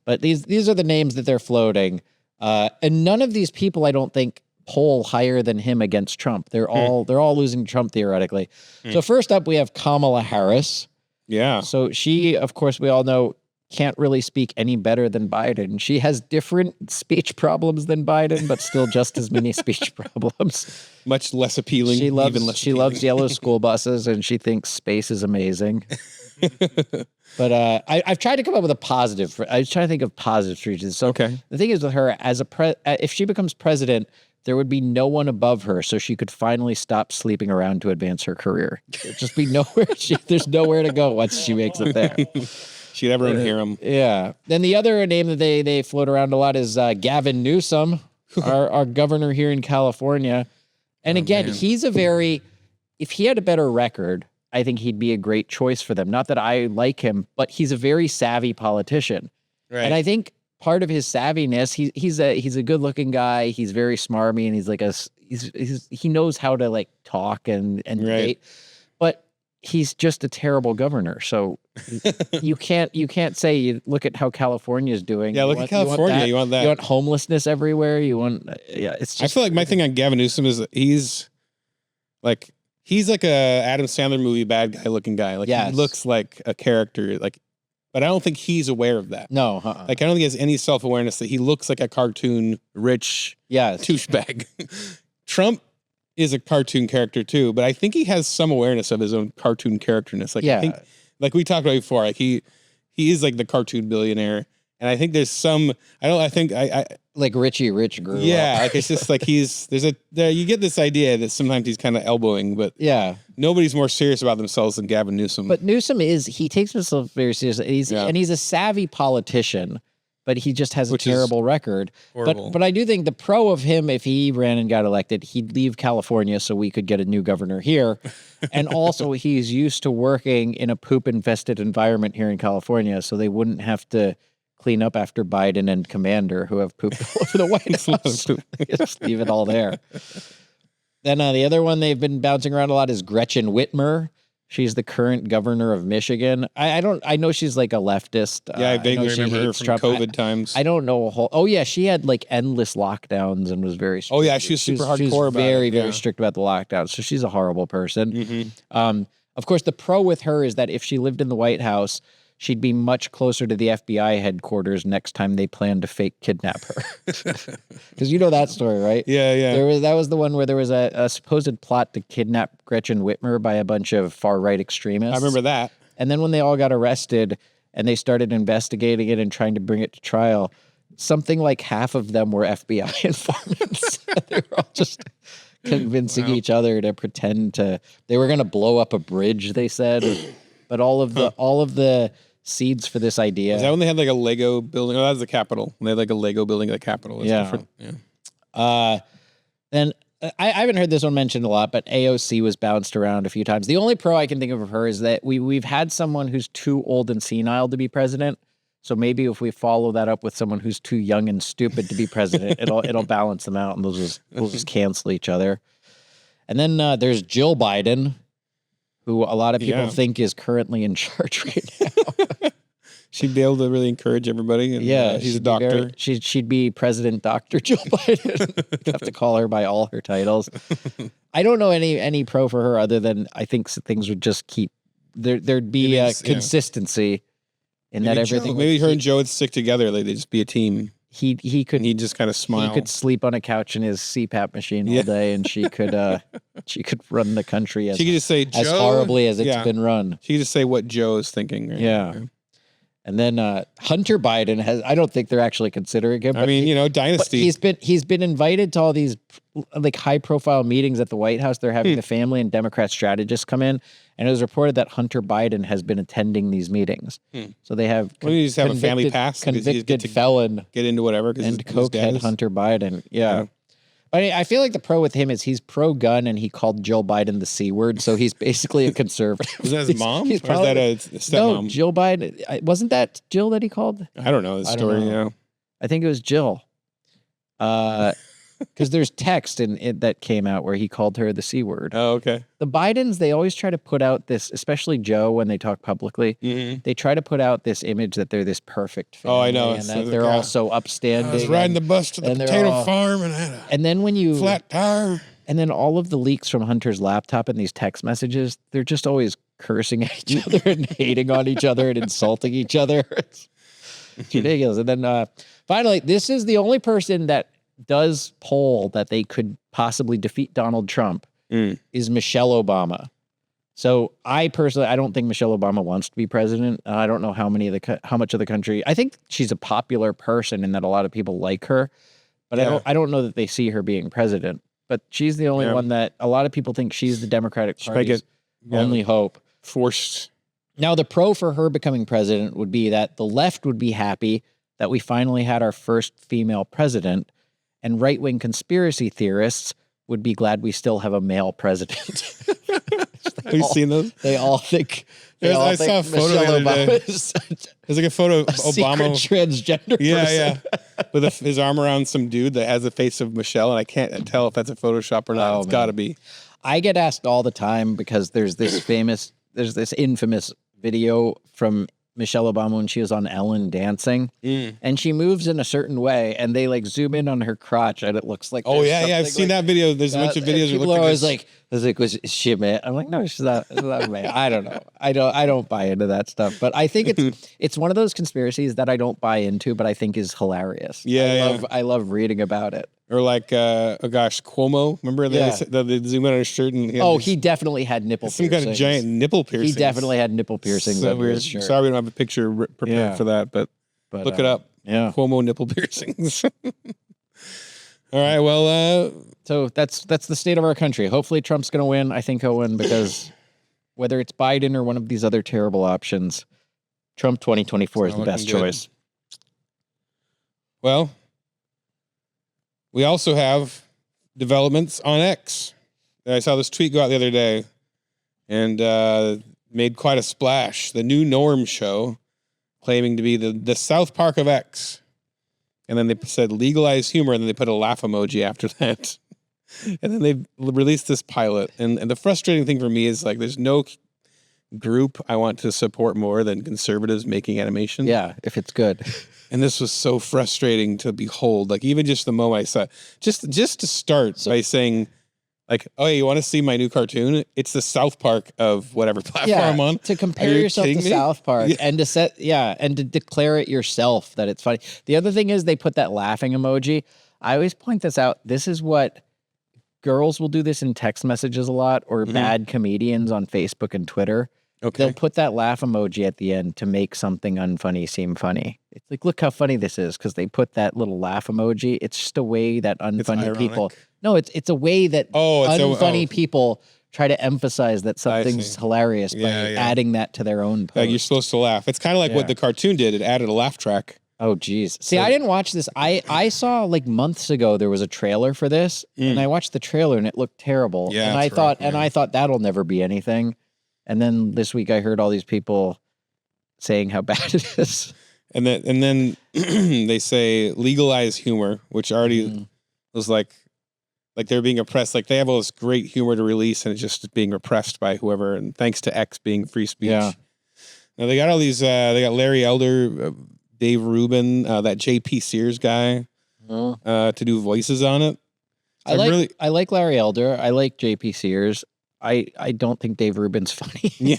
But these are the names that they're floating. And none of these people, I don't think, poll higher than him against Trump. They're all losing Trump theoretically. So first up, we have Kamala Harris.
Yeah.
So she, of course, we all know, can't really speak any better than Biden. She has different speech problems than Biden, but still just as many speech problems.
Much less appealing.
She loves yellow school buses, and she thinks space is amazing. But I've tried to come up with a positive. I was trying to think of positive speeches. So the thing is with her, if she becomes president, there would be no one above her, so she could finally stop sleeping around to advance her career. There'd just be nowhere. There's nowhere to go once she makes it there.
She'd ever hear him.
Yeah. Then the other name that they float around a lot is Gavin Newsom, our governor here in California. And again, he's if he had a better record, I think he'd be a great choice for them. Not that I like him, but he's a very savvy politician. Right. And I think part of his savviness, he's a good looking guy. He's very smarmy, and he's like he knows how to like talk and debate. But he's just a terrible governor. So you can't say, you look at how California is doing.
Yeah, look at California. You want that.
You want homelessness everywhere. You want, it's just.
I feel like my thing on Gavin Newsom is he's like a Adam Sandler movie bad guy looking guy. Like he looks like a character. Like, but I don't think he's aware of that.
No,
like I don't think he has any self awareness that he looks like a cartoon rich douchebag. Trump is a cartoon character too, but I think he has some awareness of his own cartoon characterness. Like I think, like we talked about before, like he is like the cartoon billionaire, and I think there's some. I
like Richie Rich grew up.
Like it's just like you get this idea that sometimes he's kind of elbowing, but nobody's more serious about themselves than Gavin Newsom.
But Newsom he takes himself very seriously. And he's a savvy politician, but he just has a terrible record. But I do think the pro of him, if he ran and got elected, he'd leave California so we could get a new governor here. And also he's used to working in a poop-infested environment here in California, so they wouldn't have to clean up after Biden and Commander, who have pooped all over the White House. Just leave it all there. Then the other one they've been bouncing around a lot is Gretchen Whitmer. She's the current governor of Michigan. I know she's like a leftist.
I vaguely remember her from Trump. COVID times.
I don't know a whole. Oh yeah, she had like endless lockdowns and was very strict.
Oh yeah, she was super hardcore about it.
Very strict about the lockdowns. So she's a horrible person. Of course, the pro with her is that if she lived in the White House, she'd be much closer to the FBI headquarters next time they plan to fake kidnap her. Because you know that story, right?
Yeah.
That was the one where there was a supposed plot to kidnap Gretchen Whitmer by a bunch of far-right extremists.
I remember that.
And then when they all got arrested and they started investigating it and trying to bring it to trial, something like half of them were FBI informants. They were all just convincing each other to pretend they were going to blow up a bridge, they said. But all of the seeds for this idea.
Is that when they had like a Lego building? Oh, that was the Capitol. When they had like a Lego building at the Capitol. Different.
Then I haven't heard this one mentioned a lot, but AOC was bounced around a few times. The only pro I can think of her is that we've had someone who's too old and senile to be president. So maybe if we follow that up with someone who's too young and stupid to be president, it'll balance them out, and they'll just cancel each other. And then there's Jill Biden, who a lot of people think is currently in charge right now.
She'd be able to really encourage everybody. And, she's a doctor.
She'd be President Dr. Jill Biden. You'd have to call her by all her titles. I don't know any pro for her other than I think things would just keep there'd be consistency in that everything.
Maybe her and Joe would stick together. Like they'd just be a team.
he could
And he just kind of smile.
He could sleep on a couch in his CPAP machine all day, and she could run the country as
she could just say,
as horribly as it's been run.
She could just say what Joe is thinking. Right?
Yeah. Okay. And then Hunter Biden I don't think they're actually considering him.
I mean, dynasty.
He's been invited to all these like high profile meetings at the White House. They're having the family and Democrat strategists come in, and it was reported that Hunter Biden has been attending these meetings. So they have
you just have a family pass,
convicted felon,
get into whatever,
and cokehead Hunter Biden. Yeah. But I feel like the pro with him is he's pro-gun, and he called Jill Biden the C word, so he's basically a conservative.
Is that his mom? Or is that a stepmom?
No, Jill Biden. Wasn't that Jill that he called?
I don't know the story. Yeah,
I think it was Jill. Because there's text in it that came out where he called her the C word.
Oh, okay.
The Bidens, they always try to put out this, especially Joe when they talk publicly, they try to put out this image that they're this perfect family.
Oh, I know.
And that they're all so upstanding.
I was riding the bus to the potato farm and I had a flat tire.
And then all of the leaks from Hunter's laptop and these text messages, they're just always cursing at each other and hating on each other and insulting each other. It's ridiculous. And then finally, this is the only person that does poll that they could possibly defeat Donald Trump is Michelle Obama. So I don't think Michelle Obama wants to be president. I don't know how much of the country. I think she's a popular person and that a lot of people like her, but I don't know that they see her being president. But she's the only one that a lot of people think she's the Democratic Party's only hope.
Forced.
Now the pro for her becoming president would be that the left would be happy that we finally had our first female president. And right-wing conspiracy theorists would be glad we still have a male president.
Have you seen those?
They all think.
I saw a photo the other day. There's like a photo of Obama.
Transgender person.
Yeah. With his arm around some dude that has the face of Michelle, and I can't tell if that's a Photoshop or not. It's got to be.
I get asked all the time because there's this infamous video from Michelle Obama when she was on Ellen dancing, and she moves in a certain way, and they like zoom in on her crotch, and it looks like
I've seen that video. There's a bunch of videos.
People are always like, was she a man? I'm like, no, she's not a man. I don't know. I don't buy into that stuff, but I think it's one of those conspiracies that I don't buy into, but I think is hilarious. I love reading about it.
Or like, Cuomo. Remember they zoom in on his shirt and
he definitely had nipple piercings.
Some kind of giant nipple piercings.
He definitely had nipple piercings under his shirt.
Sorry we don't have a picture prepared for that, but look it up.
Yeah,
Cuomo nipple piercings. All right, well,
so that's the state of our country. Hopefully Trump's going to win. I think he'll win because whether it's Biden or one of these other terrible options, Trump 2024 is the best choice.
Well, we also have developments on X. I saw this tweet go out the other day and made quite a splash. The New Norm show claiming to be the South Park of X. And then they said legalize humor, and then they put a laugh emoji after that. And then they released this pilot. And the frustrating thing for me is like there's no group I want to support more than conservatives making animation.
Yeah, if it's good.
And this was so frustrating to behold. Like even just the moment I saw it, just to start by saying like, oh, you want to see my new cartoon? It's the South Park of whatever platform I'm on.
To compare yourself to South Park and to declare it yourself that it's funny. The other thing is they put that laughing emoji. I always point this out. This is what girls will do this in text messages a lot, or bad comedians on Facebook and Twitter.
Okay.
They'll put that laugh emoji at the end to make something unfunny seem funny. It's like, look how funny this is, because they put that little laugh emoji. It's just a way that unfunny people. No, it's a way that unfunny people try to emphasize that something's hilarious by adding that to their own post.
Like you're supposed to laugh. It's kind of like what the cartoon did. It added a laugh track.
Oh, geez. See, I didn't watch this. I saw like months ago there was a trailer for this, and I watched the trailer and it looked terrible.
Yeah,
and I thought that'll never be anything. And then this week I heard all these people saying how bad it is.
And then they say legalize humor, which already was like they're being oppressed. Like they have all this great humor to release, and it's just being repressed by whoever. And thanks to X being free speech.
Yeah.
Now they got all these. They got Larry Elder, Dave Rubin, that J.P. Sears guy to do voices on it.
I like Larry Elder. I like J.P. Sears. I don't think Dave Rubin's funny.
Yeah.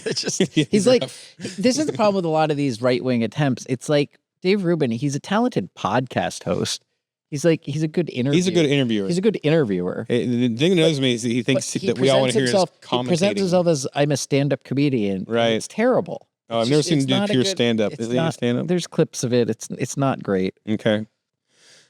He's like, this is the problem with a lot of these right-wing attempts. It's like Dave Rubin, he's a talented podcast host. He's a good interviewer.
He's a good interviewer.
He's a good interviewer.
The thing that knows me is he thinks that we all want to hear his commentating.
He presents himself as, I'm a stand-up comedian.
Right.
It's terrible.
Oh, I've never seen him do pure stand-up. Is he a stand-up?
There's clips of it. It's not great.
Okay.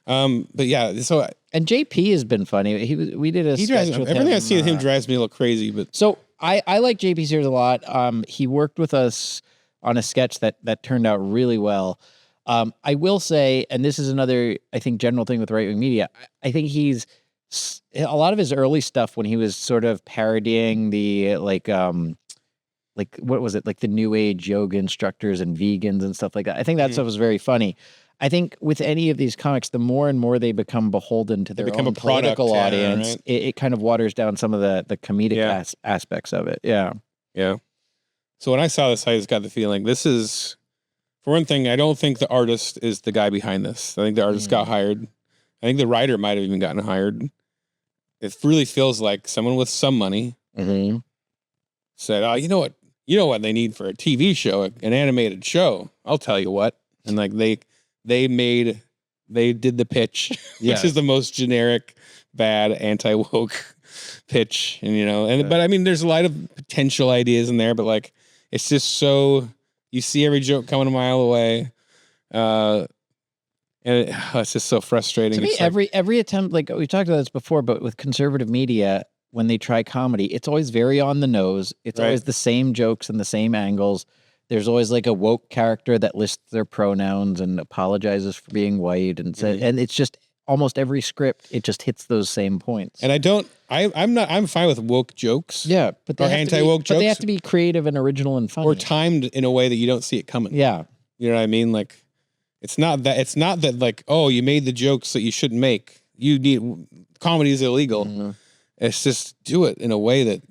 But yeah, so...
And JP has been funny. We did a sketch with
everything
him,
I see of him drives me a little crazy, but...
So I like JP Sears a lot. He worked with us on a sketch that turned out really well. I will say, and this is another, I think, general thing with right-wing media, I think he's a lot of his early stuff when he was sort of parodying the what was it, like the new age yoga instructors and vegans and stuff like that. I think that stuff was very funny. I think with any of these comics, the more and more they become beholden to their own political audience, right? It kind of waters down some of the comedic aspects of it. Yeah.
Yeah. So when I saw this, I just got the feeling this is, for one thing, I don't think the artist is the guy behind this. I think the artist got hired. I think the writer might have even gotten hired. It really feels like someone with some money said, "Oh, you know what they need for a TV show, an animated show. I'll tell you what." And like they did the pitch, which is the most generic, bad, anti-woke pitch, and but I mean, there's a lot of potential ideas in there, but like it's just so. You see every joke coming a mile away, and it's just so frustrating.
To me, every attempt, like we talked about this before, but with conservative media, when they try comedy, it's always very on the nose. It's always the same jokes and the same angles. There's always like a woke character that lists their pronouns and apologizes for being white, and and it's just almost every script. It just hits those same points.
And I'm fine with woke jokes.
Yeah, but
or anti-woke jokes.
But they have to be creative and original and funny,
or timed in a way that you don't see it coming.
Yeah,
you know what I mean. Like, it's not that like, oh, you made the jokes that you shouldn't make. Comedy is illegal. It's just do it in a way that.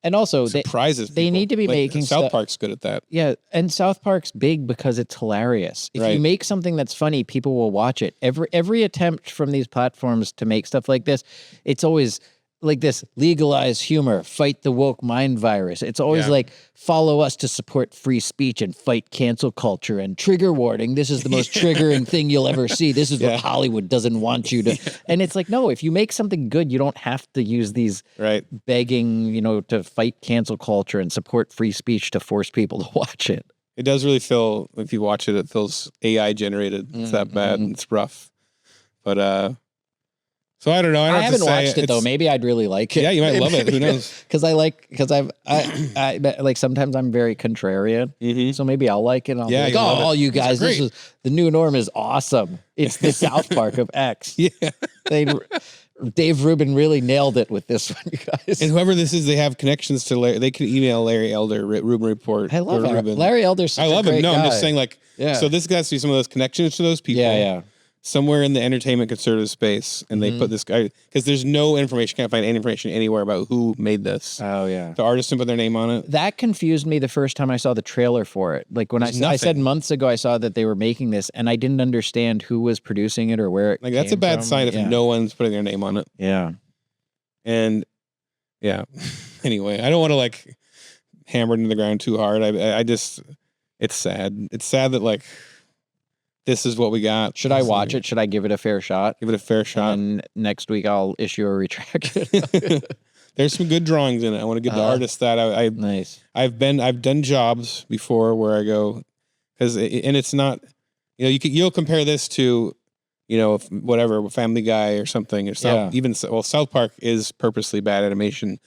And also, surprises people.
They need to be making
South Park's good at that.
Yeah, and South Park's big because it's hilarious. If you make something that's funny, people will watch it. Every attempt from these platforms to make stuff like this, it's always like this: legalize humor, fight the woke mind virus. It's always like, follow us to support free speech and fight cancel culture, and trigger warning. This is the most triggering thing you'll ever see. This is what Hollywood doesn't want you to. And it's like, no, if you make something good, you don't have to use these begging, to fight cancel culture and support free speech to force people to watch it.
It does really feel, if you watch it, it feels AI generated. It's that bad. It's rough. But, so I don't know.
I haven't watched it though. Maybe I'd really like it.
Yeah, you might love it. Who knows?
Because I like sometimes I'm very contrarian. So maybe I'll like it. I'll be like, all you guys, this is the new norm is awesome. It's the South Park of X. Dave Rubin really nailed it with this one, you guys.
And whoever this is, they have connections to Larry. They can email Larry Elder, Rubin Report.
I love Larry Elder.
I love him. No, I'm just saying, like, so this has to be some of those connections to those people.
Yeah.
Somewhere in the entertainment conservative space, and they put this guy, because there's no information, can't find any information anywhere about who made this.
Oh, yeah.
The artist didn't put their name on it.
That confused me the first time I saw the trailer for it. Like when I said months ago, I saw that they were making this, and I didn't understand who was producing it or where it
Like, that's a bad sign if no one's putting their name on it.
Yeah.
And, anyway, I don't want to, like, hammer it into the ground too hard. I just, it's sad. It's sad that, like, this is what we got.
Should I watch it? Should I give it a fair shot?
Give it a fair shot.
And next week I'll issue a retraction.
There's some good drawings in it. I want to give the artist that.
Nice.
I've done jobs before where I go, and it's not, you'll compare this to, whatever, Family Guy or something, or South Park is purposely bad animation,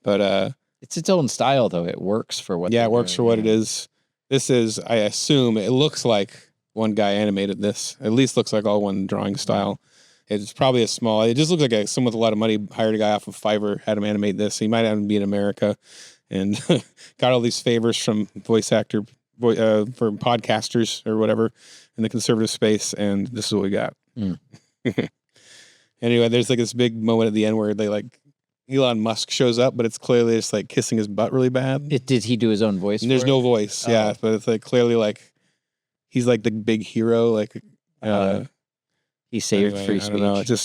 but
it's its own style though. It works for what.
Yeah, it works for what it is. This is, I assume, it looks like one guy animated this. At least looks like all one drawing style. It's probably a small. It just looks like someone with a lot of money hired a guy off of Fiverr, had him animate this. He might even be in America, and got all these favors from voice actor for podcasters or whatever in the conservative space, and this is what we got. Anyway, there's like this big moment at the end where they like Elon Musk shows up, but it's clearly just like kissing his butt really bad.
Did he do his own voice?
And there's no voice, but it's like clearly like. He's like the big hero, like
he saved free speech.
I don't know.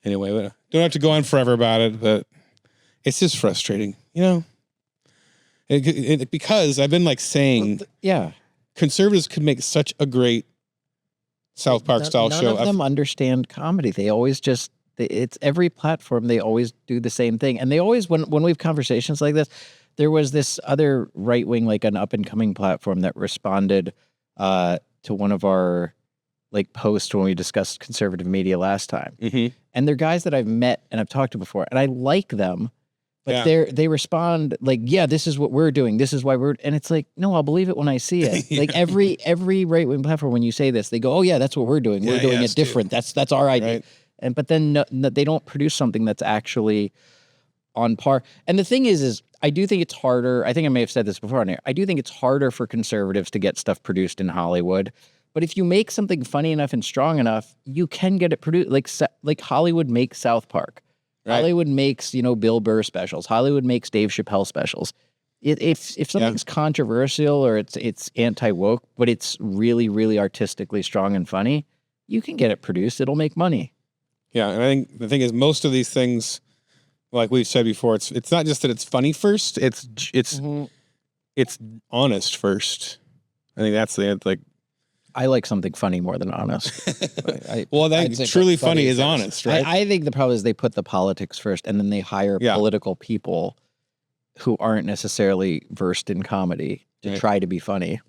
Anyway, we don't have to go on forever about it, but it's just frustrating, because I've been like saying, conservatives could make such a great South Park style show.
None of them understand comedy. They always just, it's every platform. They always do the same thing. And they always, when we have conversations like this, there was this other right wing, like an up and coming platform that responded to one of our like posts when we discussed conservative media last time.
Mm-hmm.
And they're guys that I've met and I've talked to before, and I like them, but they respond like, yeah, this is what we're doing. This is why we're, and it's like, no, I'll believe it when I see it. Like every right wing platform, when you say this, they go, oh yeah, that's what we're doing. We're doing it different. That's our idea.
Right.
And, but then they don't produce something that's actually on par. And the thing is I do think it's harder. I think I may have said this before on air. I do think it's harder for conservatives to get stuff produced in Hollywood. But if you make something funny enough and strong enough, you can get it produced. Like Hollywood makes South Park. Right. Hollywood makes, Bill Burr specials. Hollywood makes Dave Chappelle specials. If something's controversial or it's anti-woke, but it's really, really artistically strong and funny, you can get it produced. It'll make money.
Yeah, and I think the thing is, most of these things, like we've said before, it's not just that it's funny first. It's honest first. I think that's the like.
I like something funny more than honest.
Well, I think truly funny is honest, right?
I think the problem is they put the politics first, and then they hire political people who aren't necessarily versed in comedy to try to be funny.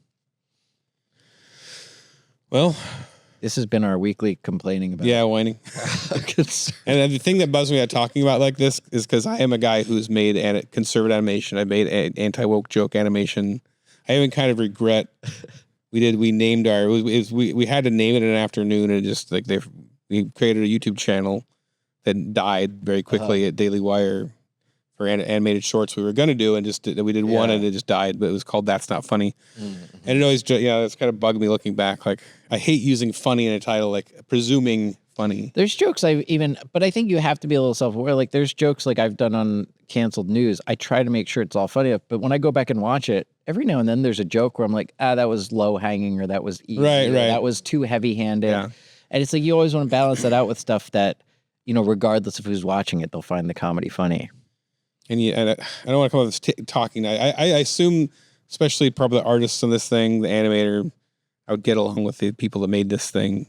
Well,
this has been our weekly complaining about.
Yeah, whining. And the thing that bugs me about talking about like this is because I am a guy who's made conservative animation. I made anti-woke joke animation. I even kind of regret. We named we had to name it in an afternoon, and just like we created a YouTube channel that died very quickly at Daily Wire for animated shorts we were going to do, and we did one and it just died, but it was called That's Not Funny. Mm-hmm. And it always, it's kind of bugged me looking back. Like, I hate using funny in a title, like presuming funny.
There's jokes but I think you have to be a little self-aware. Like there's jokes like I've done on Canceled News. I try to make sure it's all funny, but when I go back and watch it, every now and then there's a joke where I'm like, that was low hanging, or that was easy,
right.
That was too heavy handed. Yeah. And it's like, you always want to balance that out with stuff that, regardless of who's watching it, they'll find the comedy funny.
And I don't want to come up with this talking. I assume, especially probably the artists on this thing, the animator, I would get along with the people that made this thing.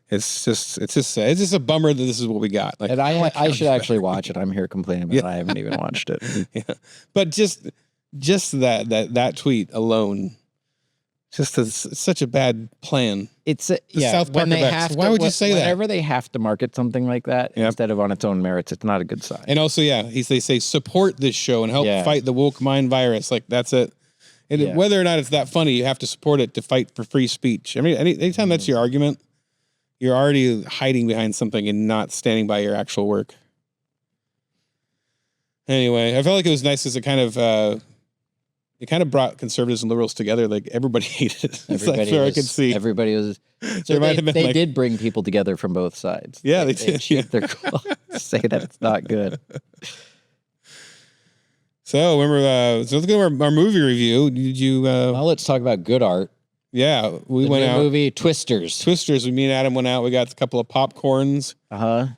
It's just a bummer that this is what we got. Like,
and I should actually watch it. I'm here complaining about it. I haven't even watched it.
Yeah. But just that tweet alone, it's such a bad plan.
It's
South Park effects. Why would you say that?
Whenever they have to market something like that instead of on its own merits, it's not a good sign.
And also, they say support this show and help fight the woke mind virus. Like, that's it. And whether or not it's that funny, you have to support it to fight for free speech. I mean, anytime that's your argument, you're already hiding behind something and not standing by your actual work. Anyway, I felt like it was nice because it kind of brought conservatives and liberals together. Like, everybody hated it. I could see.
Everybody was. So they did bring people together from both sides.
Yeah, they did.
They're cool. Say that it's not good.
So remember, let's go to our movie review. Did you?
Well, let's talk about good art.
Yeah, we went out.
Movie Twisters.
Me and Adam went out. We got a couple of popcorns.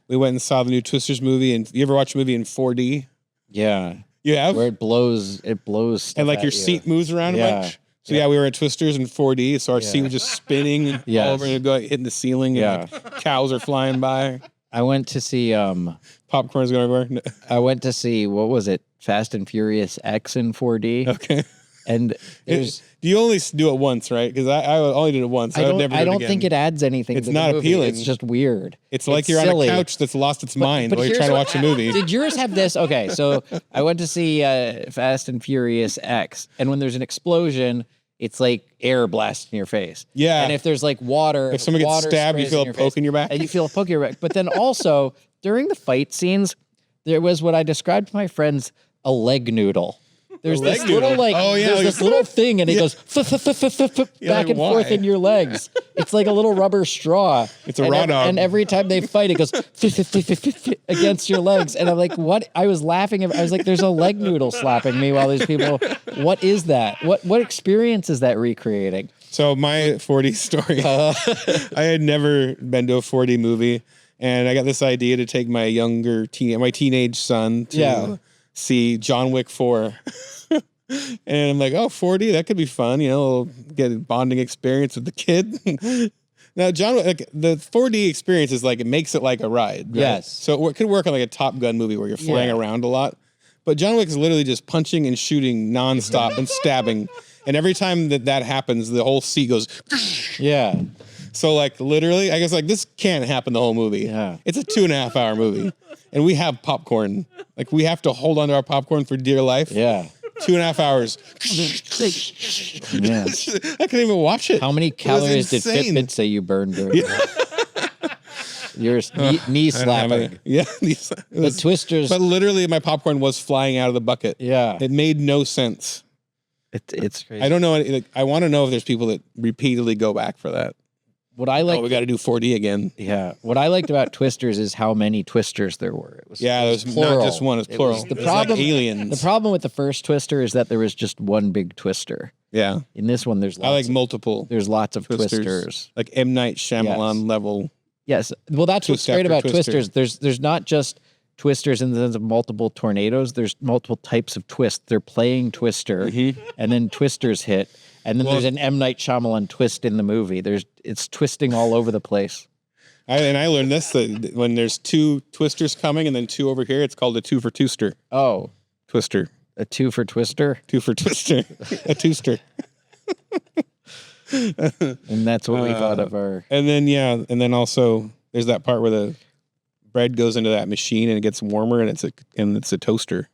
We went and saw the new Twisters movie. And you ever watch a movie in 4D?
Yeah.
You have?
Where it blows.
And like your seat moves around a bunch. So we were at Twisters in 4D. So our seat was just spinning all over and hitting the ceiling. And cows are flying by.
I went to see
popcorn's going everywhere.
I went to see, what was it? Fast and Furious X in 4D.
Okay.
And there's
you only do it once, right? Because I only did it once. I
don't think it adds anything.
It's
to
not
the movie.
appealing.
It's just weird.
It's like you're silly. On a couch that's lost its mind while you're trying to watch a movie.
Did yours have this? Okay, so I went to see Fast and Furious X, and when there's an explosion, it's like air blasting your face.
Yeah.
And if there's like water,
if someone gets stabbed, you feel a poke in your back.
And you feel a poke in your back. But then also during the fight scenes, there was what I described to my friends a leg noodle. There's this little there's this little thing, and it goes back and forth in your legs. It's like a little rubber straw.
It's a raw dog.
And every time they fight, it goes against your legs. And I'm like, what? I was laughing. I was like, there's a leg noodle slapping me while these people. What is that? What experience is that recreating?
So my 4D story. I had never been to a 4D movie, and I got this idea to take my teenage son to see John Wick 4. And I'm like, oh, 4D, that could be fun. You know, get a bonding experience with the kid. Now, John, like the 4D experience is like, it makes it like a ride. Right?
Yes.
So it could work on like a Top Gun movie where you're flying around a lot. But John Wick is literally just punching and shooting nonstop and stabbing. And every time that happens, the whole seat goes.
Yeah.
So like literally, I guess like this can't happen the whole movie. Yeah. It's a 2.5 hour movie. And we have popcorn. Like we have to hold on to our popcorn for dear life.
Yeah.
2.5 hours.
Yeah.
I couldn't even watch it.
How many calories did Fitbit say you burned during Your knee slapping.
Yeah.
The twisters.
But literally my popcorn was flying out of the bucket.
Yeah.
It made no sense.
It's crazy.
I don't know. Like, I want to know if there's people that repeatedly go back for that.
What I like,
we got to do 4D again.
Yeah. What I liked about Twisters is how many Twisters there were. It was
not just one. It's plural.
The problem,
like aliens.
The problem with the first Twister is that there was just one big Twister.
Yeah.
In this one, there's lots.
I like multiple.
There's lots of Twisters.
Like M. Night Shyamalan level.
Yes. Well, that's what's great about Twisters. There's not just Twisters in the sense of multiple tornadoes. There's multiple types of twist. They're playing Twister, and then Twisters hit. And then there's an M. Night Shyamalan twist in the movie. It's twisting all over the place.
I learned this, that when there's 2 Twisters coming and then 2 over here, it's called a 2 for Twister.
Oh.
Twister.
A 2 for Twister?
2 for Twister. A Twister.
And that's what we thought of our...
And then also there's that part where the bread goes into that machine and it gets warmer and it's a toaster.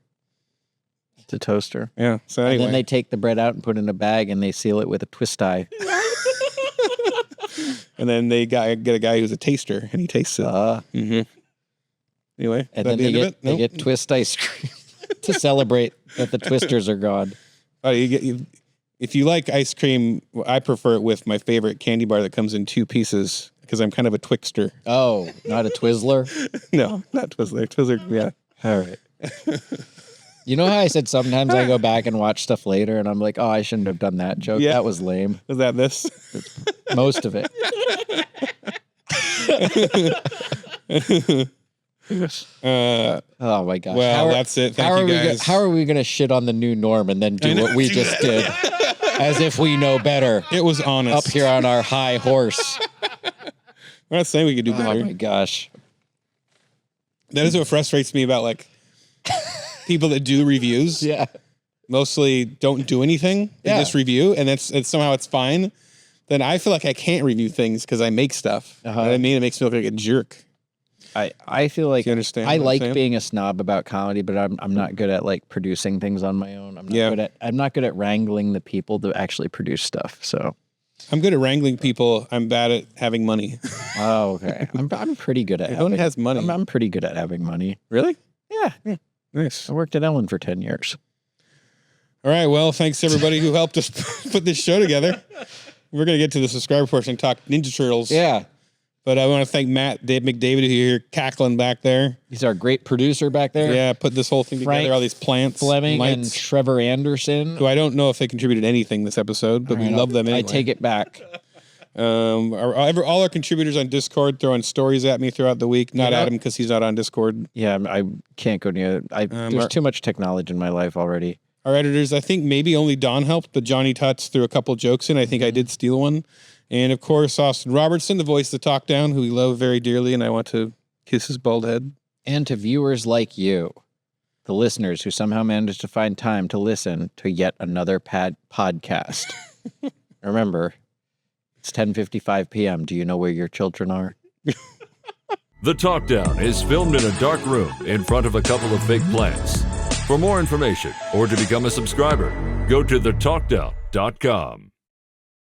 It's a toaster.
Yeah. So anyway.
And then they take the bread out and put it in a bag and they seal it with a twist tie.
And then they get a guy who's a taster and he tastes it. Anyway.
And then they get twist ice cream to celebrate that the Twisters are gone.
Oh, if you like ice cream, I prefer it with my favorite candy bar that comes in 2 pieces because I'm kind of a Twixter.
Oh, not a Twizzler?
No, not Twizzler. Twizzler, yeah.
All right. You know how I said sometimes I go back and watch stuff later and I'm like, oh, I shouldn't have done that joke. Yeah. That was lame.
Was that this?
Most of it. Oh my gosh.
Well, that's it. Thank you guys.
How are we going to shit on the new norm and then do what we just did? As if we know better.
It was honest.
Up here on our high horse.
I'm not saying we could do better.
Oh my gosh.
That is what frustrates me about like people that do reviews.
Yeah.
Mostly don't do anything. They just review and it's somehow it's fine. Then I feel like I can't review things because I make stuff. You know what I mean? It makes me look like a jerk.
I feel like
you understand
I like being a snob about comedy, but I'm not good at like producing things on my own. I'm not good at wrangling the people to actually produce stuff. So
I'm good at wrangling people. I'm bad at having money.
Oh, okay. I'm pretty good at
Everyone has money.
I'm pretty good at having money.
Really?
Yeah.
Nice.
I worked at Ellen for 10 years.
All right. Well, thanks everybody who helped us put this show together. We're going to get to the subscriber portion and talk Ninja Turtles.
Yeah.
But I want to thank Dave McDavid, who's here cackling back there.
He's our great producer back there.
Yeah, put this whole thing together, all these plants.
Fleming and Trevor Anderson.
Who I don't know if they contributed anything this episode, but we love them anyway.
I take it back.
All our contributors on Discord throwing stories at me throughout the week. Not Adam, because he's not on Discord.
Yeah, I can't go near it. There's too much technology in my life already.
Our editors, I think maybe only Don helped, but Johnny Tutts threw a couple jokes in. I think I did steal one. And, of course, Austin Robertson, the voice of the Talk Down, who we love very dearly, and I want to kiss his bald head.
And to viewers like you, the listeners who somehow managed to find time to listen to yet another podcast. Remember, it's 10:55 p.m. Do you know where your children are?
The Talk Down is filmed in a dark room in front of a couple of fake plants. For more information or to become a subscriber, go to thetalkdown.com.